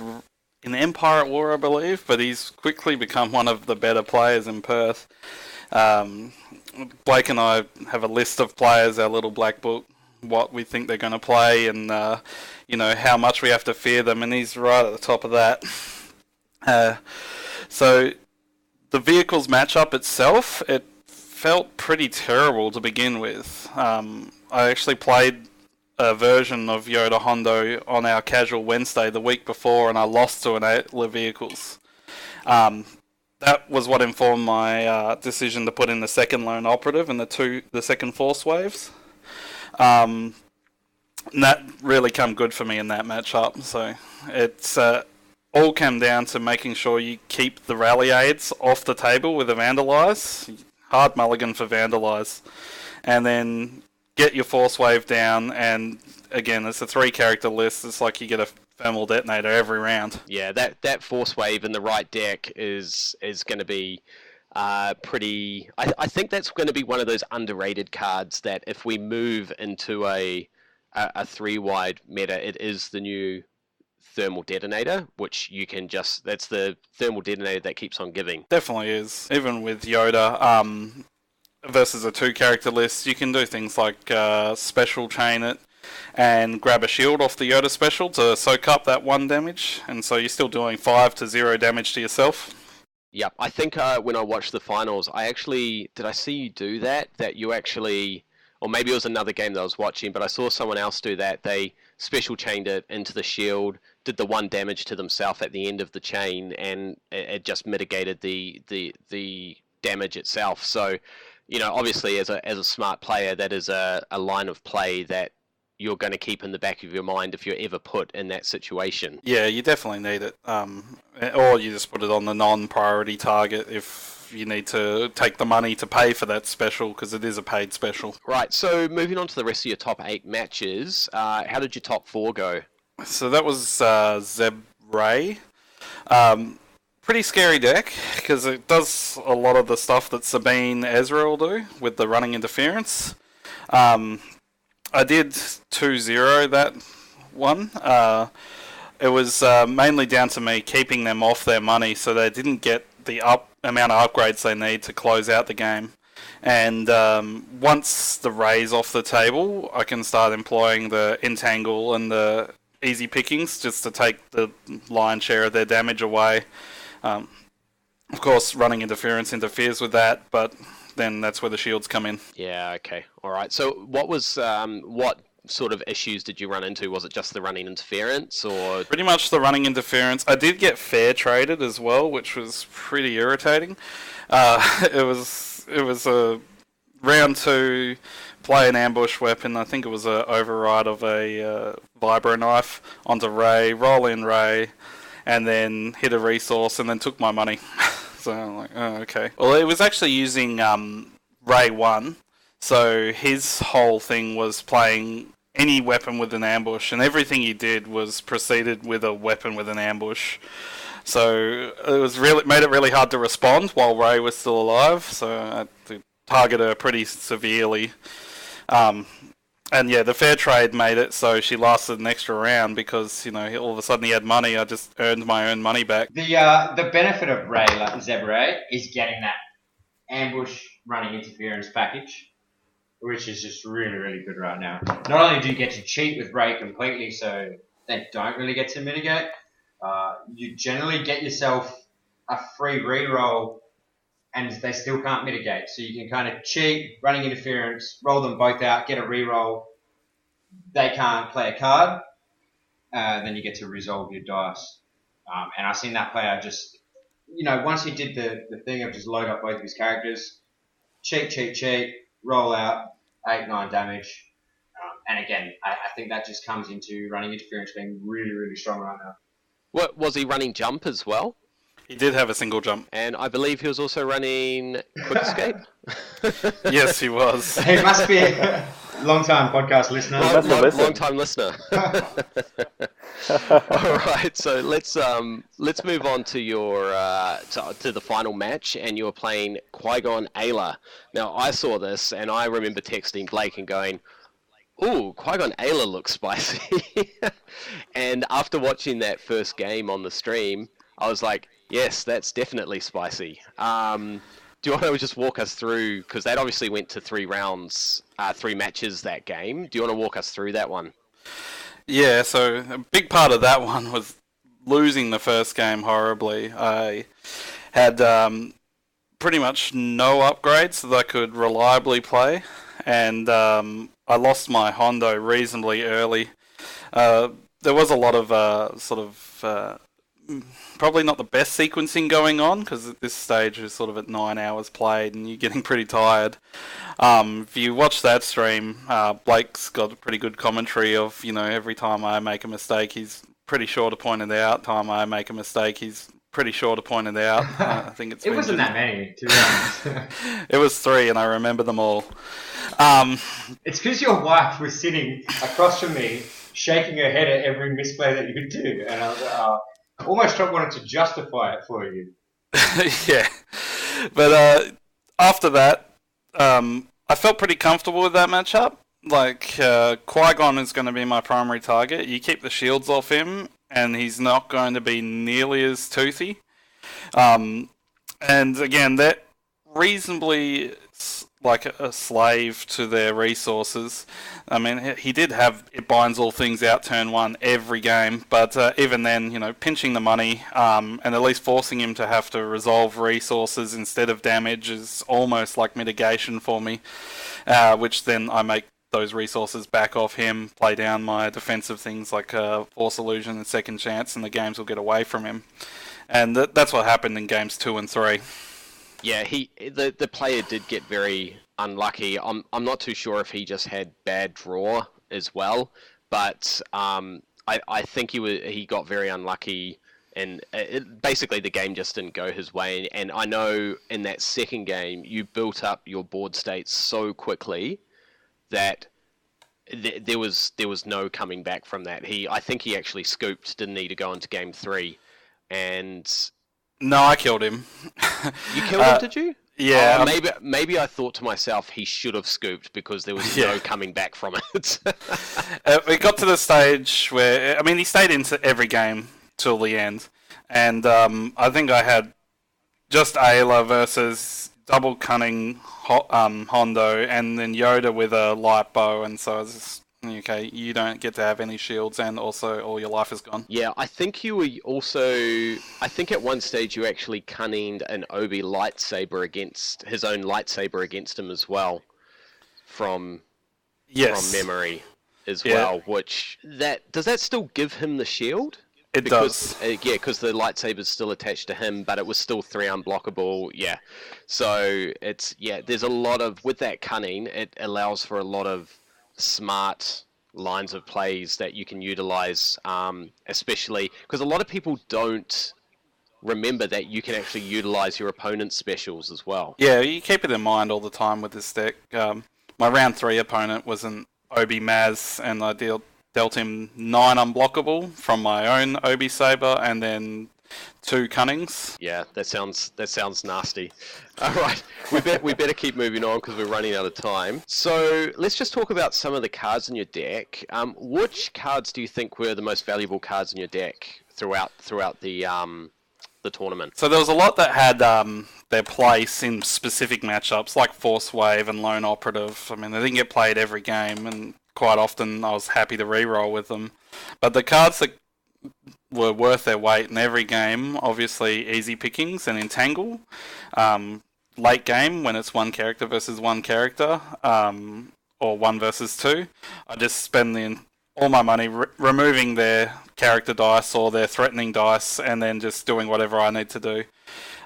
in Empire at War, I believe, but he's quickly become one of the better players in Perth. Blake and I have a list of players, our little black book, what we think they're going to play, and how much we have to fear them, and he's right at the top of that. So the vehicles matchup itself, it felt pretty terrible to begin with. I actually played a version of Yoda Hondo on our casual Wednesday the week before, and I lost to an Ayla Vehicles. That was what informed my decision to put in the second lone operative and the second force waves. And that really come good for me in that matchup. So it's all came down to making sure you keep the rally aids off the table with a Vandalize. Hard mulligan for Vandalize. And then get your force wave down, and again, it's a 3-character list. It's like you get a thermal detonator every round. Yeah, that force wave in the right deck is going to be pretty... I think that's going to be one of those underrated cards that if we move into a 3-wide meta, it is the new thermal detonator, which you can just... That's the thermal detonator that keeps on giving. Definitely is. Even with Yoda versus a 2-character list, you can do things like special chain it and grab a shield off the Yoda special to soak up that 1 damage, and so you're still doing 5 to 0 damage to yourself. Yeah, I think when I watched the finals, did I see you do that? That you actually, or maybe it was another game that I was watching, but I saw someone else do that. They special chained it into the shield, did the 1 damage to themselves at the end of the chain, and it just mitigated the damage itself. So, obviously as a smart player, that is a line of play that you're going to keep in the back of your mind if you're ever put in that situation. Yeah, you definitely need it. Or you just put it on the non-priority target if you need to take the money to pay for that special, because it is a paid special. Right, so moving on to the rest of your top 8 matches, how did your top 4 go? So that was Zeb Ray. Pretty scary deck, because it does a lot of the stuff that Sabine Ezra will do with the running interference. I did 2-0 that one. It was mainly down to me keeping them off their money so they didn't get the amount of upgrades they need to close out the game. And once the Ray's off the table, I can start employing the Entangle and the easy pickings just to take the lion's share of their damage away. Of course, running interference interferes with that, but then that's where the shields come in. Yeah, okay. All right. So what sort of issues did you run into? Was it just the running interference, or...? Pretty much the running interference. I did get fair traded as well, which was pretty irritating. It was a round 2, play an ambush weapon. I think it was an override of a vibro knife onto Ray, roll in Ray, and then hit a resource, and then took my money. So I'm like, oh, okay. Well, it was actually using Ray 1, so his whole thing was playing any weapon with an ambush, and everything he did was preceded with a weapon with an ambush. So it made it really hard to respond while Ray was still alive, so I had to target her pretty severely. And yeah, the fair trade made it so she lasted an extra round because, all of a sudden he had money. I just earned my own money back. The benefit of Ray, like Zeb Ray, is getting that ambush running interference package, which is just really, really good right now. Not only do you get to cheat with Ray completely, so they don't really get to mitigate, you generally get yourself a free reroll and they still can't mitigate. So you can kind of cheat, running interference, roll them both out, get a reroll. They can't play a card. Then you get to resolve your dice. And I've seen that player just, once he did the thing of just load up both of his characters, cheat, roll out, 8, 9 damage. And again, I think that just comes into running interference being really, really strong right now. What was he running jump as well? He did have a single jump. And I believe he was also running quick escape. Yes, he was. He must be a long-time podcast listener. Long-time listener. All right, so let's move on to your to the final match, and you were playing Qui-Gon Ayla. Now I saw this, and I remember texting Blake and going, "Ooh, Qui-Gon Ayla looks spicy." And after watching that first game on the stream, I was like, yes, that's definitely spicy. Do you want to just walk us through, because that obviously went to 3 rounds, 3 matches that game. Do you want to walk us through that one? Yeah, so a big part of that one was losing the first game horribly. I had pretty much no upgrades that I could reliably play, and I lost my Hondo reasonably early. There was a lot of probably not the best sequencing going on, because at this stage is sort of at 9 hours played and you're getting pretty tired. If you watch that stream, Blake's got a pretty good commentary of, every time I make a mistake, he's pretty sure to point it out. Time I make a mistake, he's pretty sure to point it out. I think it wasn't that many, to be honest. It was 3, and I remember them all. It's because your wife was sitting across from me, shaking her head at every misplay that you could do, and I was like, almost wanted to justify it for you. Yeah. But after that, I felt pretty comfortable with that matchup. Like, Qui-Gon is going to be my primary target. You keep the shields off him, and he's not going to be nearly as toothy. And again, that reasonably like a slave to their resources. I mean, he did have it binds all things out turn 1 every game, but even then, pinching the money and at least forcing him to have to resolve resources instead of damage is almost like mitigation for me, which then I make those resources back off him, play down my defensive things like Force Illusion and Second Chance, and the games will get away from him. And that's what happened in games 2 and 3. Yeah, the player did get very unlucky. I'm not too sure if he just had bad draw as well, but I think he got very unlucky, and basically the game just didn't go his way. And I know in that second game you built up your board states so quickly that there was no coming back from that. I think he actually scooped, didn't he, to go into game 3, and. No, I killed him. You killed him, did you? Yeah. Maybe I thought to myself he should have scooped because there was no coming back from it. We got to the stage where, he stayed into every game till the end. And I think I had just Ayla versus double cunning Hondo and then Yoda with a light bow. And so I was just, okay, you don't get to have any shields, and also all your life is gone. Yeah, I think you were also. I think at one stage you actually cunninged an Obi lightsaber against his own lightsaber against him as well, from memory as well. Which does that still give him the shield? It does. Because the lightsaber's still attached to him, but it was still 3 unblockable. Yeah, so there's a lot of with that cunning. It allows for a lot of smart lines of plays that you can utilize, especially because a lot of people don't remember that you can actually utilize your opponent's specials as well. Yeah, you keep it in mind all the time with this deck. My round 3 opponent was an Obi Maz, and I dealt him 9 unblockable from my own Obi Saber, and then 2 cunnings. Yeah, that sounds nasty. All right, we better keep moving on because we're running out of time. So let's just talk about some of the cards in your deck. Which cards do you think were the most valuable cards in your deck throughout the tournament? So there was a lot that had their place in specific matchups, like Force Wave and Lone Operative. They didn't get played every game, and quite often I was happy to re-roll with them. But the cards that were worth their weight in every game, obviously Easy Pickings and Entangle. Late game, when it's 1 character versus 1 character, or 1 versus 2, I just spend all my money removing their character dice or their threatening dice, and then just doing whatever I need to do.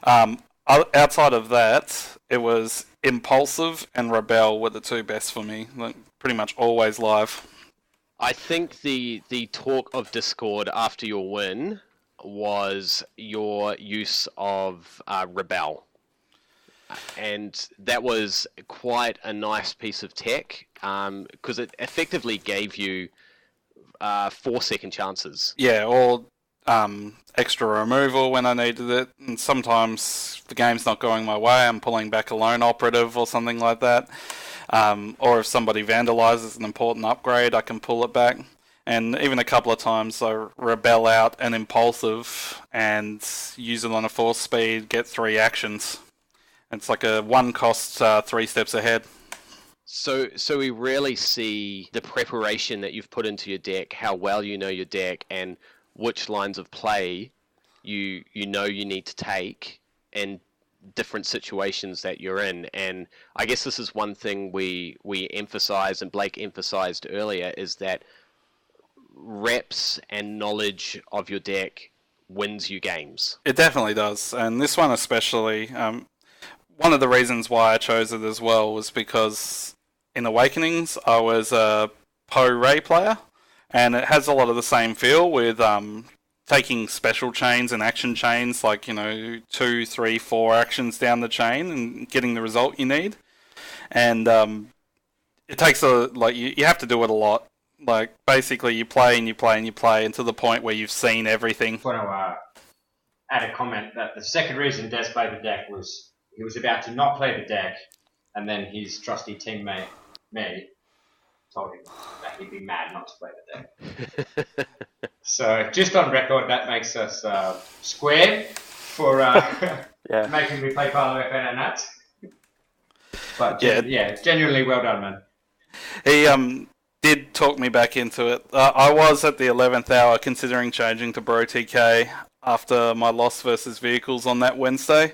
Outside of that, it was Impulsive and Rebel were the 2 best for me. Pretty much always live. I think the talk of Discord after your win was your use of Rebel. And that was quite a nice piece of tech because it effectively gave you 4-second chances. Yeah, or extra removal when I needed it. And sometimes the game's not going my way, I'm pulling back a lone operative or something like that. Or if somebody vandalizes an important upgrade, I can pull it back. And even a couple of times I rebel out an impulsive and use it on a 4 speed, get 3 actions. It's like a 1 cost 3 steps ahead. So we rarely see the preparation that you've put into your deck, how well you know your deck, and which lines of play you know you need to take in different situations that you're in. And I guess this is one thing we emphasize, and Blake emphasized earlier, is that reps and knowledge of your deck wins you games. It definitely does, and this one especially. One of the reasons why I chose it as well was because in Awakenings I was a Poe Ray player, and it has a lot of the same feel with taking special chains and action chains, like 2, 3, 4 actions down the chain and getting the result you need. And it takes you have to do it a lot. Like basically you play and you play and you play, and to the point where you've seen everything. I want to add a comment that the second reason Des played the deck was he was about to not play the deck, and then his trusty teammate, me, told him that he'd be mad not to play the deck. So, just on record, that makes us square for making me play Palo FN and Nats. But, genuinely well done, man. He did talk me back into it. I was at the 11th hour considering changing to Bro TK after my loss versus vehicles on that Wednesday,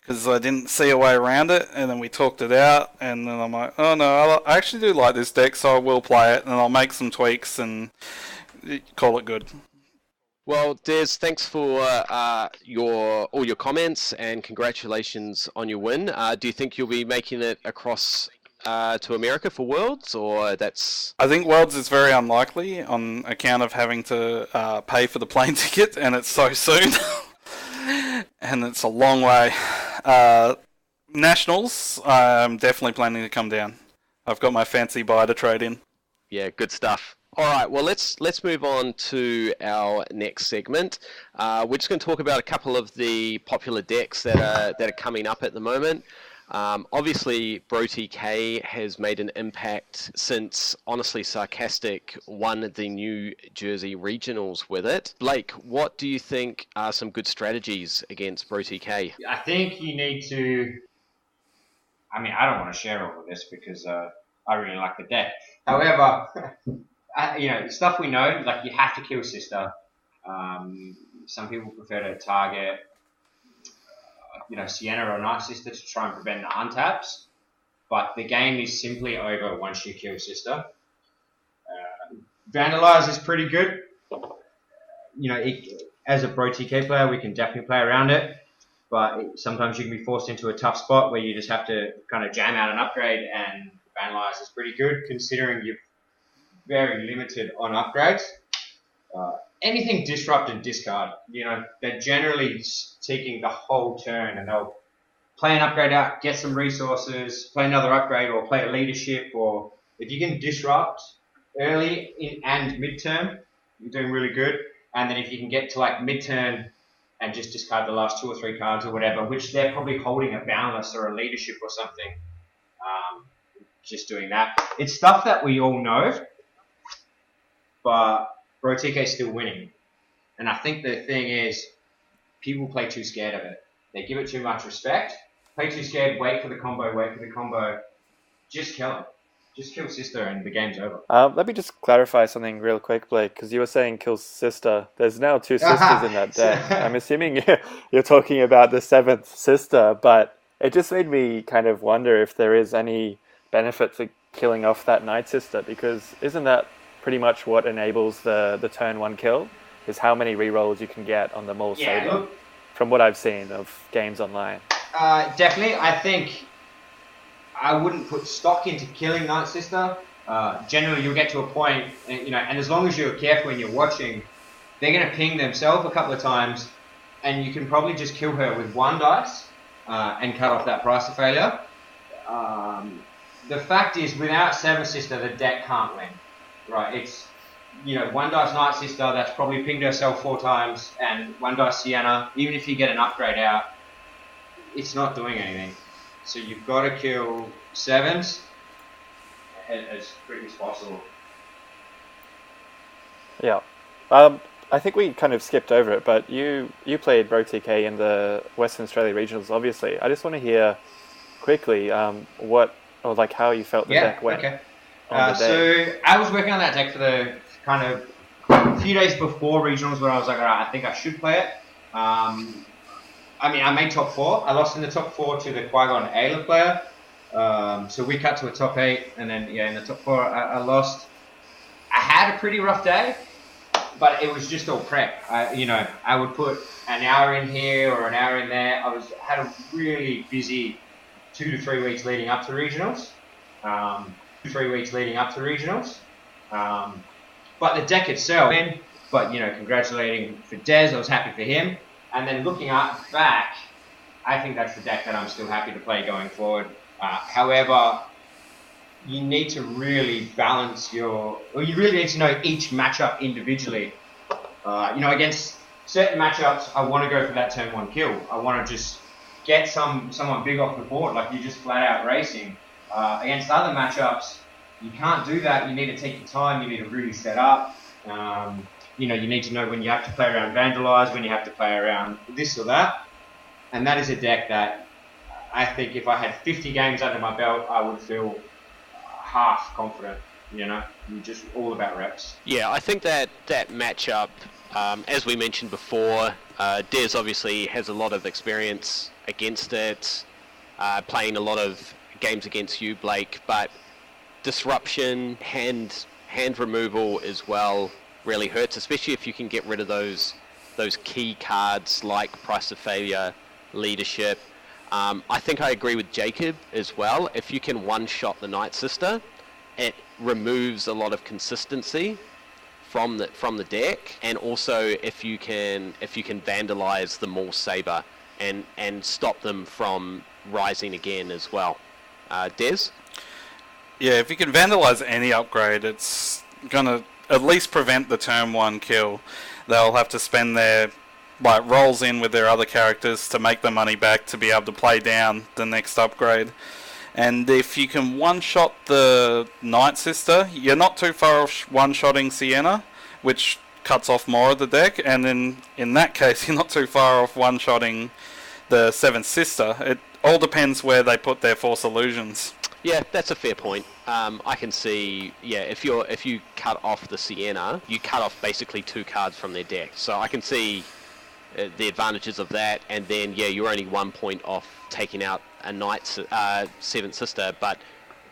because I didn't see a way around it, and then we talked it out, and then I'm like, oh no, I actually do like this deck, so I will play it, and I'll make some tweaks and call it good. Well, Des, thanks for all your comments, and congratulations on your win. Do you think you'll be making it across to America for Worlds, or that's... I think Worlds is very unlikely on account of having to pay for the plane ticket, and it's so soon. And it's a long way. Nationals, I'm definitely planning to come down. I've got my fancy buy to trade in. Yeah, good stuff. All right, well, let's move on to our next segment. We're just going to talk about a couple of the popular decks that are coming up at the moment. Obviously, Bro TK has made an impact since, honestly, Sarcastic won the New Jersey Regionals with it. Blake, what do you think are some good strategies against Bro TK? I think you need to... I mean, I don't want to share all of this because I really like the deck. However, stuff we know, like you have to kill Sister. Some people prefer to target... Sienna or Night Sister to try and prevent the untaps, but the game is simply over once you kill Sister. Vandalize is pretty good. As a Bro TK player, we can definitely play around it, but sometimes you can be forced into a tough spot where you just have to kind of jam out an upgrade, and Vandalize is pretty good considering you're very limited on upgrades. Anything disrupt and discard, they're generally taking the whole turn, and they'll play an upgrade out, get some resources, play another upgrade, or play a leadership, or if you can disrupt early in and mid-turn, you're doing really good. And then if you can get to like mid-turn and just discard the last 2 or 3 cards or whatever, which they're probably holding a Boundless or a leadership or something, just doing that. It's stuff that we all know, but Bro TK is still winning. And I think the thing is, people play too scared of it. They give it too much respect. Play too scared, wait for the combo. Just kill him. Just kill Sister and the game's over. Let me just clarify something real quick, Blake, because you were saying kill Sister. There's now 2 sisters in that deck. I'm assuming you're talking about the 7th sister, but it just made me kind of wonder if there is any benefit to killing off that Night Sister, because isn't that pretty much what enables the turn 1 kill, is how many rerolls you can get on the Maul Saber, from what I've seen of games online. Definitely. I think I wouldn't put stock into killing Night Sister. generally you'll get to a point, and as long as you're careful when you're watching, they're going to ping themselves a couple of times, and you can probably just kill her with one dice and cut off that price of failure. The fact is, without Seven Sister, the deck can't win. Right? It's one dice Night Sister that's probably pinged herself 4 times, and one dice Sienna. Even if you get an upgrade out, it's not doing anything. So you've got to kill 7s as quick as possible. Yeah. I think we kind of skipped over it, but you played Rogue TK in the Western Australia regionals, obviously. I just want to hear quickly how you felt the deck went. Okay. So I was working on that deck for the kind of a few days before regionals, where I was like, all right, I think I should play it. I made top 4. I lost in the top 4 to the Qui-Gon Ayla player. So we cut to a top 8, and then in the top 4 I lost. I had a pretty rough day, but it was just all prep. I would put an hour in here or an hour in there. Had a really busy 2 to 3 weeks leading up to regionals. But the deck itself, congratulating for Des, I was happy for him. And then looking back, I think that's the deck that I'm still happy to play going forward. However, you need to really balance you really need to know each matchup individually. Against certain matchups, I want to go for that turn 1 kill. I want to just get someone big off the board, like you're just flat out racing. Against other matchups, you can't do that. You need to take your time. You need to really set up. You need to know when you have to play around Vandalize, when you have to play around this or that. And that is a deck that I think if I had 50 games under my belt, I would feel half confident. You're just all about reps. Yeah, I think that matchup, as we mentioned before, Des obviously has a lot of experience against it, playing a lot of games against you, Blake, but disruption, hand removal as well really hurts, especially if you can get rid of those key cards like Price of Failure, Leadership. I think I agree with Jacob as well. If you can one-shot the Night Sister, it removes a lot of consistency from the deck, and also if you can vandalize the Maul Saber and stop them from rising again as well. Des? Yeah, if you can vandalize any upgrade, it's gonna at least prevent the turn 1 kill. They'll have to spend their rolls in with their other characters to make the money back to be able to play down the next upgrade. And if you can one-shot the Night Sister, you're not too far off one-shotting Sienna, which cuts off more of the deck, and then in that case you're not too far off one-shotting the Seventh Sister. It all depends where they put their Force Illusions. Yeah, that's a fair point. I can see, if you cut off the Sienna, you cut off basically 2 cards from their deck. So I can see the advantages of that, and then you're only 1 point off taking out a Seventh Sister, but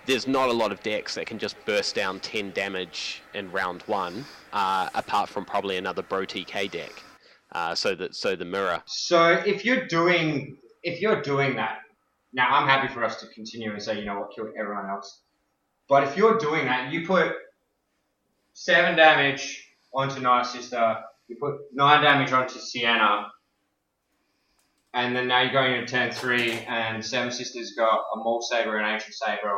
there's not a lot of decks that can just burst down 10 damage in round 1, apart from probably another Bro TK deck. So the mirror. So if you're doing that, now I'm happy for us to continue and say, kill everyone else. But if you're doing that, you put 7 damage onto Night Sister, you put 9 damage onto Sienna, and then now you're going into turn 3, and Seven Sisters got a Maul Saber, an Ancient Saber,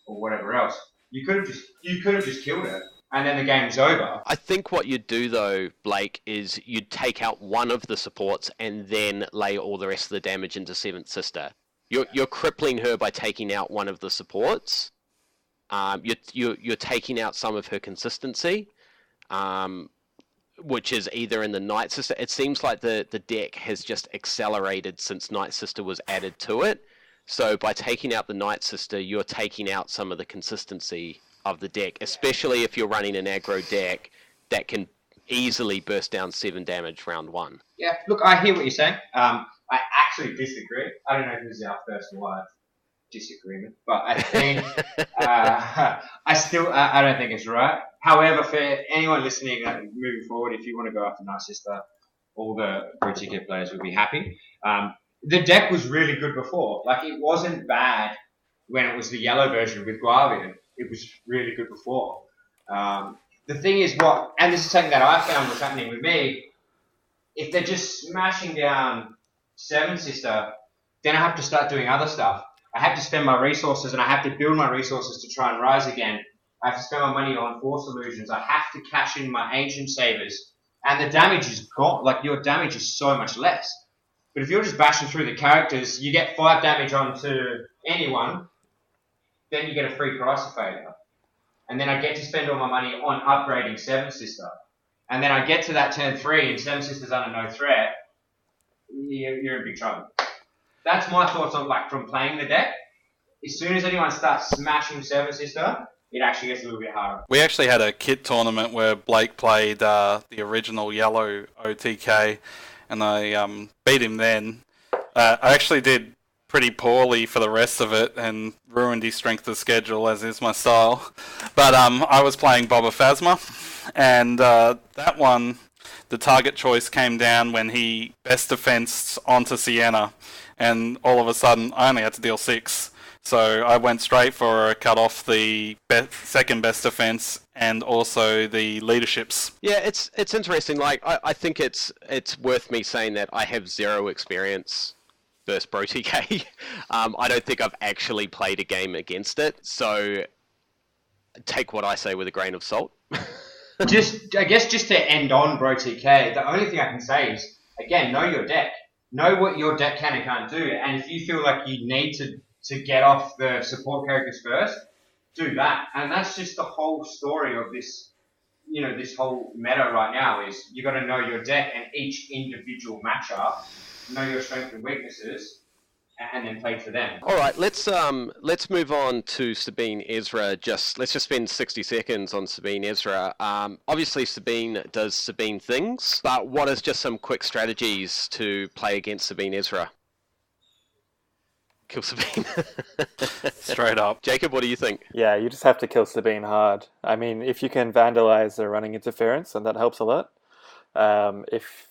or whatever else. You could have just killed her, and then the game's over. I think what you'd do though, Blake, is you'd take out one of the supports and then lay all the rest of the damage into Seventh Sister. You're crippling her by taking out one of the supports. You're taking out some of her consistency, which is either in the Night Sister. It seems like the deck has just accelerated since Night Sister was added to it. So by taking out the Night Sister, you're taking out some of the consistency of the deck, especially if you're running an aggro deck that can easily burst down 7 damage round 1. Yeah, look, I hear what you're saying. I actually disagree. I don't know if this is our first live disagreement, but I think I don't think it's right. However, for anyone listening moving forward, if you want to go after Night Sister, all the Bro TK players would be happy. The deck was really good before. Like, it wasn't bad when it was the yellow version with Guavian. it was really good before. The thing is and this is something that I found was happening with me, if they're just smashing down Seven Sister, then I have to start doing other stuff. I have to spend my resources and I have to build my resources to try and rise again. I have to spend my money on Force Illusions. I have to cash in my Ancient Sabers. And the damage is gone. Like, your damage is so much less. But if you're just bashing through the characters, you get 5 damage onto anyone, then you get a free price of failure. And then I get to spend all my money on upgrading Seven Sister. And then I get to that turn 3 and Seven Sister's under no threat, you're in big trouble. That's my thoughts on, like, from playing the deck. As soon as anyone starts smashing Seven Sister, it actually gets a little bit harder. We actually had a kit tournament where Blake played the original yellow OTK, and I beat him then. I actually did pretty poorly for the rest of it and ruined his strength of schedule, as is my style. But I was playing Boba Phasma, and that one, the target choice came down when he best defensed onto Sienna, and all of a sudden I only had to deal 6. So I went straight for a cut off the second best defense and also the leaderships. Yeah, it's interesting. Like, I think it's worth me saying that I have 0 experience versus Pro TK. I don't think I've actually played a game against it, so take what I say with a grain of salt. I guess just to end on Bro TK, the only thing I can say is, again, know your deck. Know what your deck can and can't do, and if you feel like you need to get off the support characters first, do that. And that's just the whole story of this, this whole meta right now is you got to know your deck and each individual matchup, know your strengths and weaknesses, and then play for them. All right, let's move on to Sabine Ezra. Let's just spend 60 seconds on Sabine Ezra. Obviously, Sabine does Sabine things, but what is just some quick strategies to play against Sabine Ezra? Kill Sabine. Straight up. Jacob, what do you think? Yeah, you just have to kill Sabine hard. I mean, if you can vandalize the running interference, then that helps a lot. If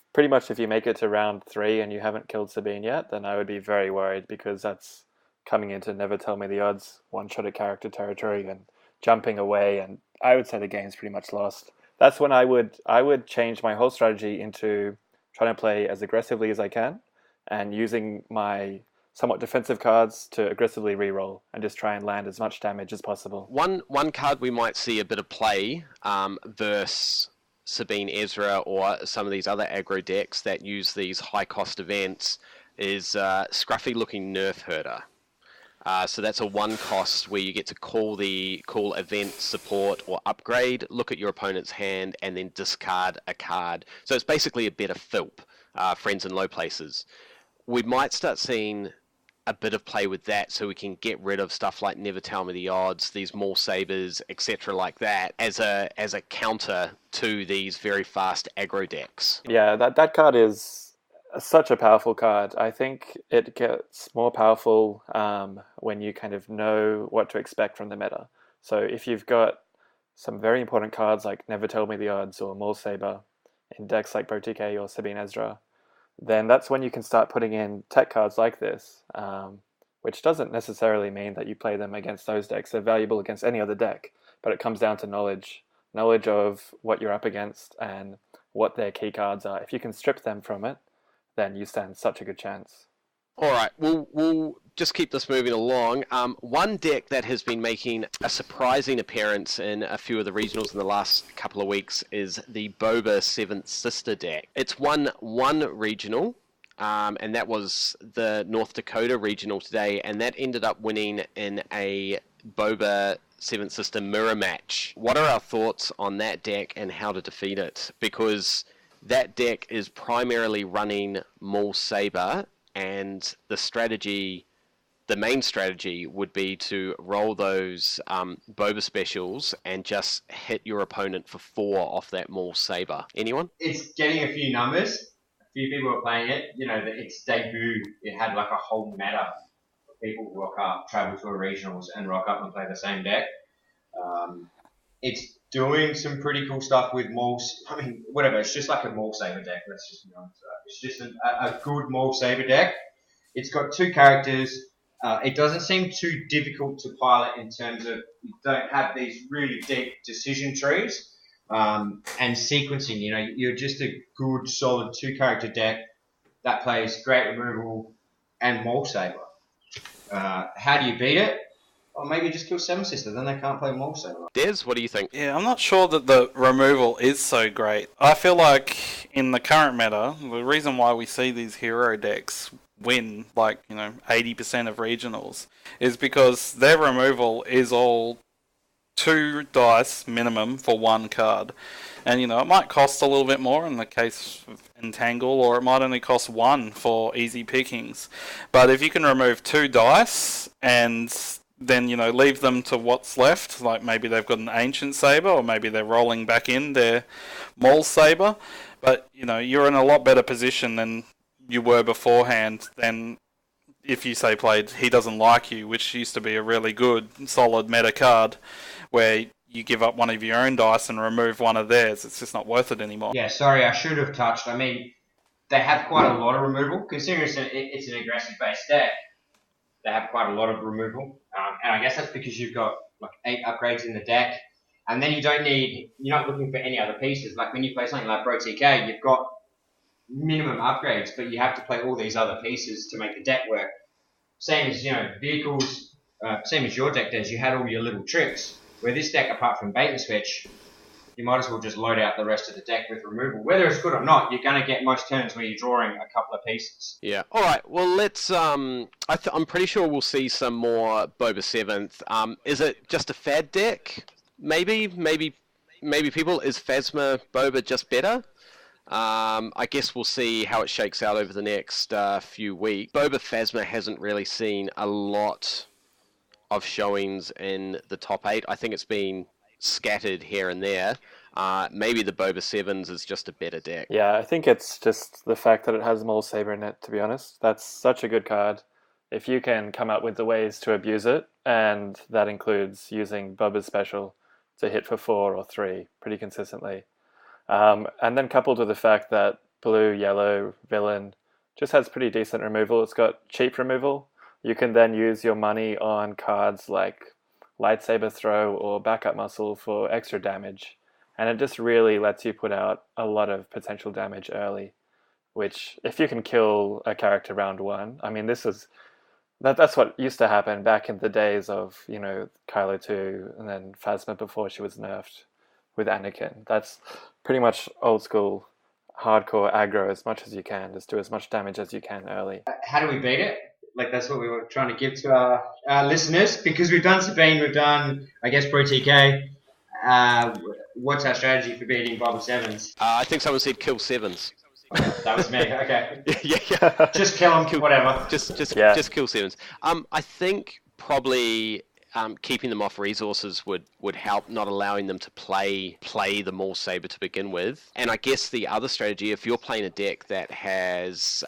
you make it to round 3 and you haven't killed Sabine yet, then I would be very worried, because that's coming into Never Tell Me the Odds, one-shot at character territory and jumping away, and I would say the game's pretty much lost. That's when I would change my whole strategy into trying to play as aggressively as I can and using my somewhat defensive cards to aggressively reroll and just try and land as much damage as possible. One card we might see a bit of play versus Sabine Ezra or some of these other aggro decks that use these high cost events is scruffy looking Nerf Herder. So that's a 1 cost where you get to call event, support, or upgrade, look at your opponent's hand, and then discard a card. So it's basically a better Philp, friends in low places. We might start seeing a bit of play with that, so we can get rid of stuff like Never Tell Me the Odds, these Maul Sabers, etc. like that, as a counter to these very fast aggro decks. Yeah, that card is such a powerful card. I think it gets more powerful when you kind of know what to expect from the meta. So if you've got some very important cards like Never Tell Me the Odds or Maul Saber in decks like Pro TK or Sabine Ezra, then that's when you can start putting in tech cards like this, which doesn't necessarily mean that you play them against those decks. They're valuable against any other deck, but it comes down to knowledge of what you're up against and what their key cards are. If you can strip them from it, then you stand such a good chance. All right, we'll just keep this moving along. One deck that has been making a surprising appearance in a few of the regionals in the last couple of weeks is the Boba 7th Sister deck. It's won one regional, and that was the North Dakota regional today, and that ended up winning in a Boba 7th Sister mirror match. What are our thoughts on that deck and how to defeat it? Because that deck is primarily running Maul Saber, and the main strategy would be to roll those Boba specials and just hit your opponent for 4 off that Maul Saber. Anyone? It's getting a few numbers. A few people are playing it. Its debut, it had like a whole meta of people rock up, travel to a regionals and rock up and play the same deck. It's doing some pretty cool stuff with Maul. I mean, whatever. It's just like a Maul Saber deck. Let's just be honest. It's just a good Maul Saber deck. It's got 2 characters. It doesn't seem too difficult to pilot in terms of you don't have these really deep decision trees and sequencing. You know, you're just a good, solid 2-character deck that plays Great Removal and Maul Saber. How do you beat it? Or maybe just kill Seven Sister, then they can't play Maul Saber. Des, what do you think? Yeah, I'm not sure that the removal is so great. I feel like in the current meta, the reason why we see these hero decks win, like, 80% of regionals, is because their removal is all 2 dice minimum for 1 card. And, it might cost a little bit more in the case of Entangle, or it might only cost 1 for easy pickings. But if you can remove 2 dice and then, leave them to what's left, like maybe they've got an Ancient Saber, or maybe they're rolling back in their Maul Saber, but, you're in a lot better position than you were beforehand than if you, say, played He Doesn't Like You, which used to be a really good, solid meta card, where you give up one of your own dice and remove one of theirs. It's just not worth it anymore. Yeah, sorry, I should have touched. I mean, they have quite a lot of removal. Considering it's an aggressive-based deck, they have quite a lot of removal. And I guess that's because you've got like 8 upgrades in the deck. And then you're not looking for any other pieces. Like when you play something like Pro TK, you've got minimum upgrades, but you have to play all these other pieces to make the deck work. Same as, vehicles, same as your deck does, you had all your little tricks. Where this deck, apart from bait and switch, you might as well just load out the rest of the deck with removal. Whether it's good or not, you're going to get most turns where you're drawing a couple of pieces. Yeah. All right. Well, let's. I'm pretty sure we'll see some more Boba 7th. Is it just a fad deck? Maybe people. Is Phasma Boba just better? I guess we'll see how it shakes out over the next few weeks. Boba Phasma hasn't really seen a lot of showings in the top 8. I think it's been scattered here and there. Maybe the Boba 7s is just a better deck. Yeah, I think it's just the fact that it has Maul Saber in it, to be honest. That's such a good card. If you can come up with the ways to abuse it, and that includes using Boba's special to hit for 4 or 3 pretty consistently. And then coupled with the fact that blue-yellow villain just has pretty decent removal. It's got cheap removal. You can then use your money on cards like Lightsaber Throw or Backup Muscle for extra damage. And it just really lets you put out a lot of potential damage early, which if you can kill a character round 1, I mean, that's what used to happen back in the days of, Kylo 2 and then Phasma before she was nerfed with Anakin. That's pretty much old school hardcore aggro as much as you can. Just do as much damage as you can early. How do we beat it? Like, that's what we were trying to give to our listeners, because we've done Sabine, we've done, I guess, Pro TK. What's our strategy for beating Boba 7s? I think someone said kill 7s. That was me, okay. yeah. Just kill them, whatever. Just kill 7s. I think probably keeping them off resources would help, not allowing them to play the Maul Saber to begin with. And I guess the other strategy, if you're playing a deck that has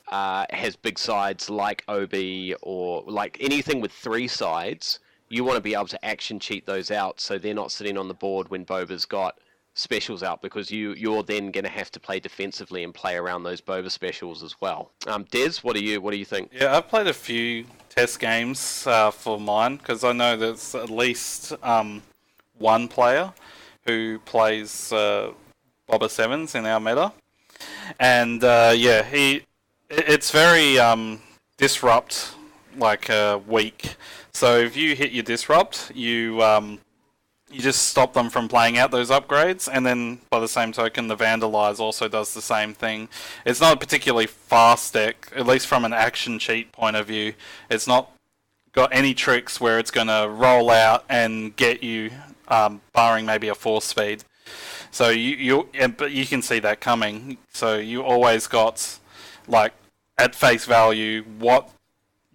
big sides like Obi or like anything with 3 sides, you want to be able to action cheat those out so they're not sitting on the board when Boba's got specials out, because you're then going to have to play defensively and play around those Boba specials as well. Des, what do you think? Yeah, I've played a few test games for mine, because I know there's at least one player who plays Boba 7s in our meta. And it's very disrupt, like weak. So if you hit your disrupt, you just stop them from playing out those upgrades, and then by the same token, the Vandalize also does the same thing. It's not a particularly fast deck, at least from an action cheat point of view. It's not got any tricks where it's going to roll out and get you, barring maybe a 4 speed. So but you can see that coming. So you always got, like, at face value, what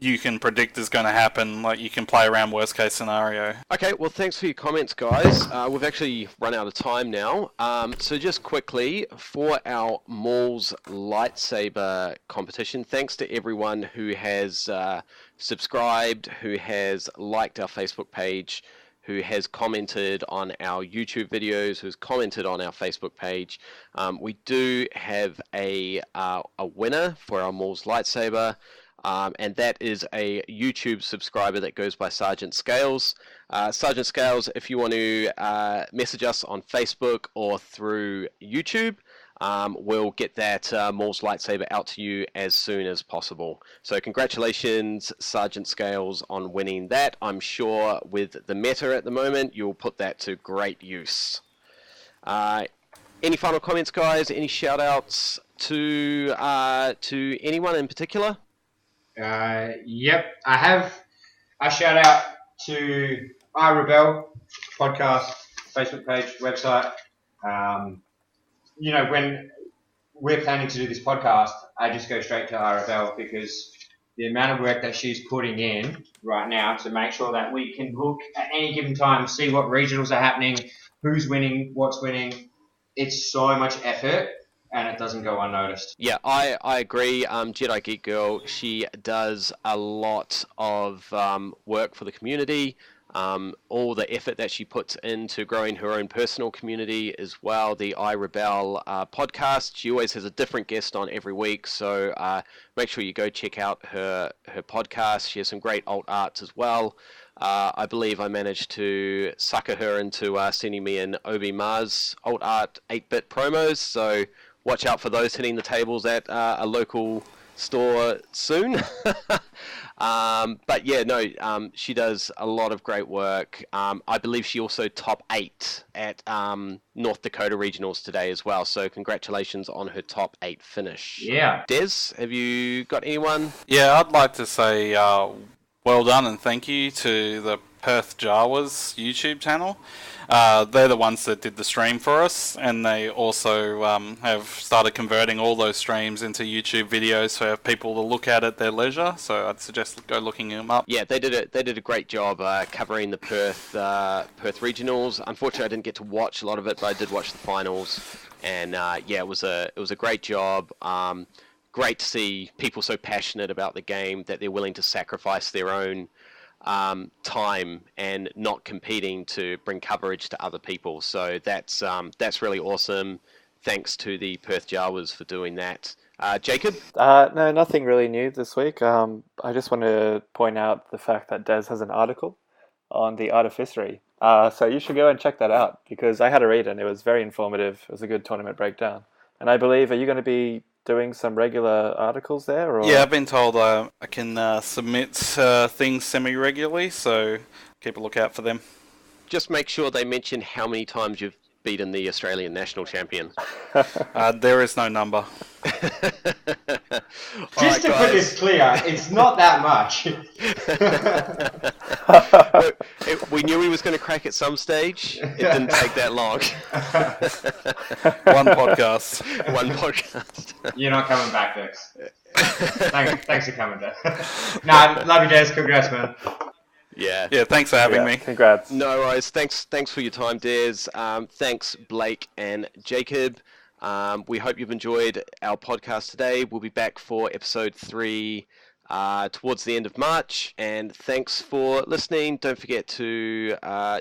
you can predict is going to happen. Like, you can play around worst case scenario. Okay, well, thanks for your comments, guys. We've actually run out of time now. So just quickly, for our Maul's Lightsaber competition, thanks to everyone who has subscribed, who has liked our Facebook page, who has commented on our YouTube videos, who's commented on our Facebook page. We do have a winner for our Maul's Lightsaber. and that is a YouTube subscriber that goes by Sergeant Scales. Sergeant Scales, if you want to message us on Facebook or through YouTube, we'll get that Maul's lightsaber out to you as soon as possible. So congratulations, Sergeant Scales, on winning that. I'm sure with the meta at the moment, you'll put that to great use. Any final comments, guys? Any shout-outs to anyone in particular? Yep, I have a shout out to iRebel podcast, Facebook page, website. When we're planning to do this podcast, I just go straight to iRebel because the amount of work that she's putting in right now to make sure that we can look at any given time, see what regionals are happening, who's winning, what's winning. It's so much effort. And it doesn't go unnoticed. Yeah, I agree. Jedi Geek Girl, she does a lot of work for the community. All the effort that she puts into growing her own personal community as well. The iRebel podcast, she always has a different guest on every week. So make sure you go check out her podcast. She has some great alt arts as well. I believe I managed to sucker her into sending me an Obi Mars alt art 8-bit promos. So watch out for those hitting the tables at a local store soon. But yeah, no, she does a lot of great work. I believe she also top 8 at North Dakota Regionals today as well. So congratulations on her top 8 finish. Yeah. Des, have you got anyone? Yeah, I'd like to say well done and thank you to the Perth Jawas YouTube channel. They're the ones that did the stream for us, and they also have started converting all those streams into YouTube videos for people to look at their leisure. So I'd suggest go looking them up. Yeah, they did a great job covering the Perth regionals. Unfortunately, I didn't get to watch a lot of it, but I did watch the finals, and yeah, it was a great job. Great to see people so passionate about the game that they're willing to sacrifice their own time and not competing to bring coverage to other people. So that's really awesome. Thanks to the Perth Jawas for doing that. Jacob? No, nothing really new this week. I just want to point out the fact that Des has an article on the artificery. So you should go and check that out because I had a read and it was very informative. It was a good tournament breakdown. And I believe, are you going to be doing some regular articles there? Or? Yeah, I've been told I can submit things semi-regularly, so keep a lookout for them. Just make sure they mention how many times you've beaten the Australian national champion. There is no number. Just to put this clear, it's not that much. We knew he was going to crack at some stage. It didn't take that long. One podcast. One podcast. You're not coming back, Dex. Thanks for coming, Dex. Nah, love you, Des. Congrats, man. Yeah. Yeah, thanks for having me. Congrats. No worries. Thanks for your time, Des. Thanks, Blake and Jacob. We hope you've enjoyed our podcast today. We'll be back for episode 3 towards the end of March. And thanks for listening. Don't forget to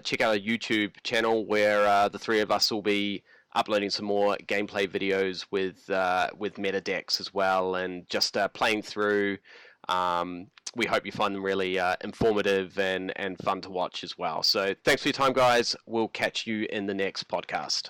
check out our YouTube channel where the three of us will be uploading some more gameplay videos with meta decks as well, and just playing through. We hope you find them really informative and fun to watch as well. So thanks for your time, guys. We'll catch you in the next podcast.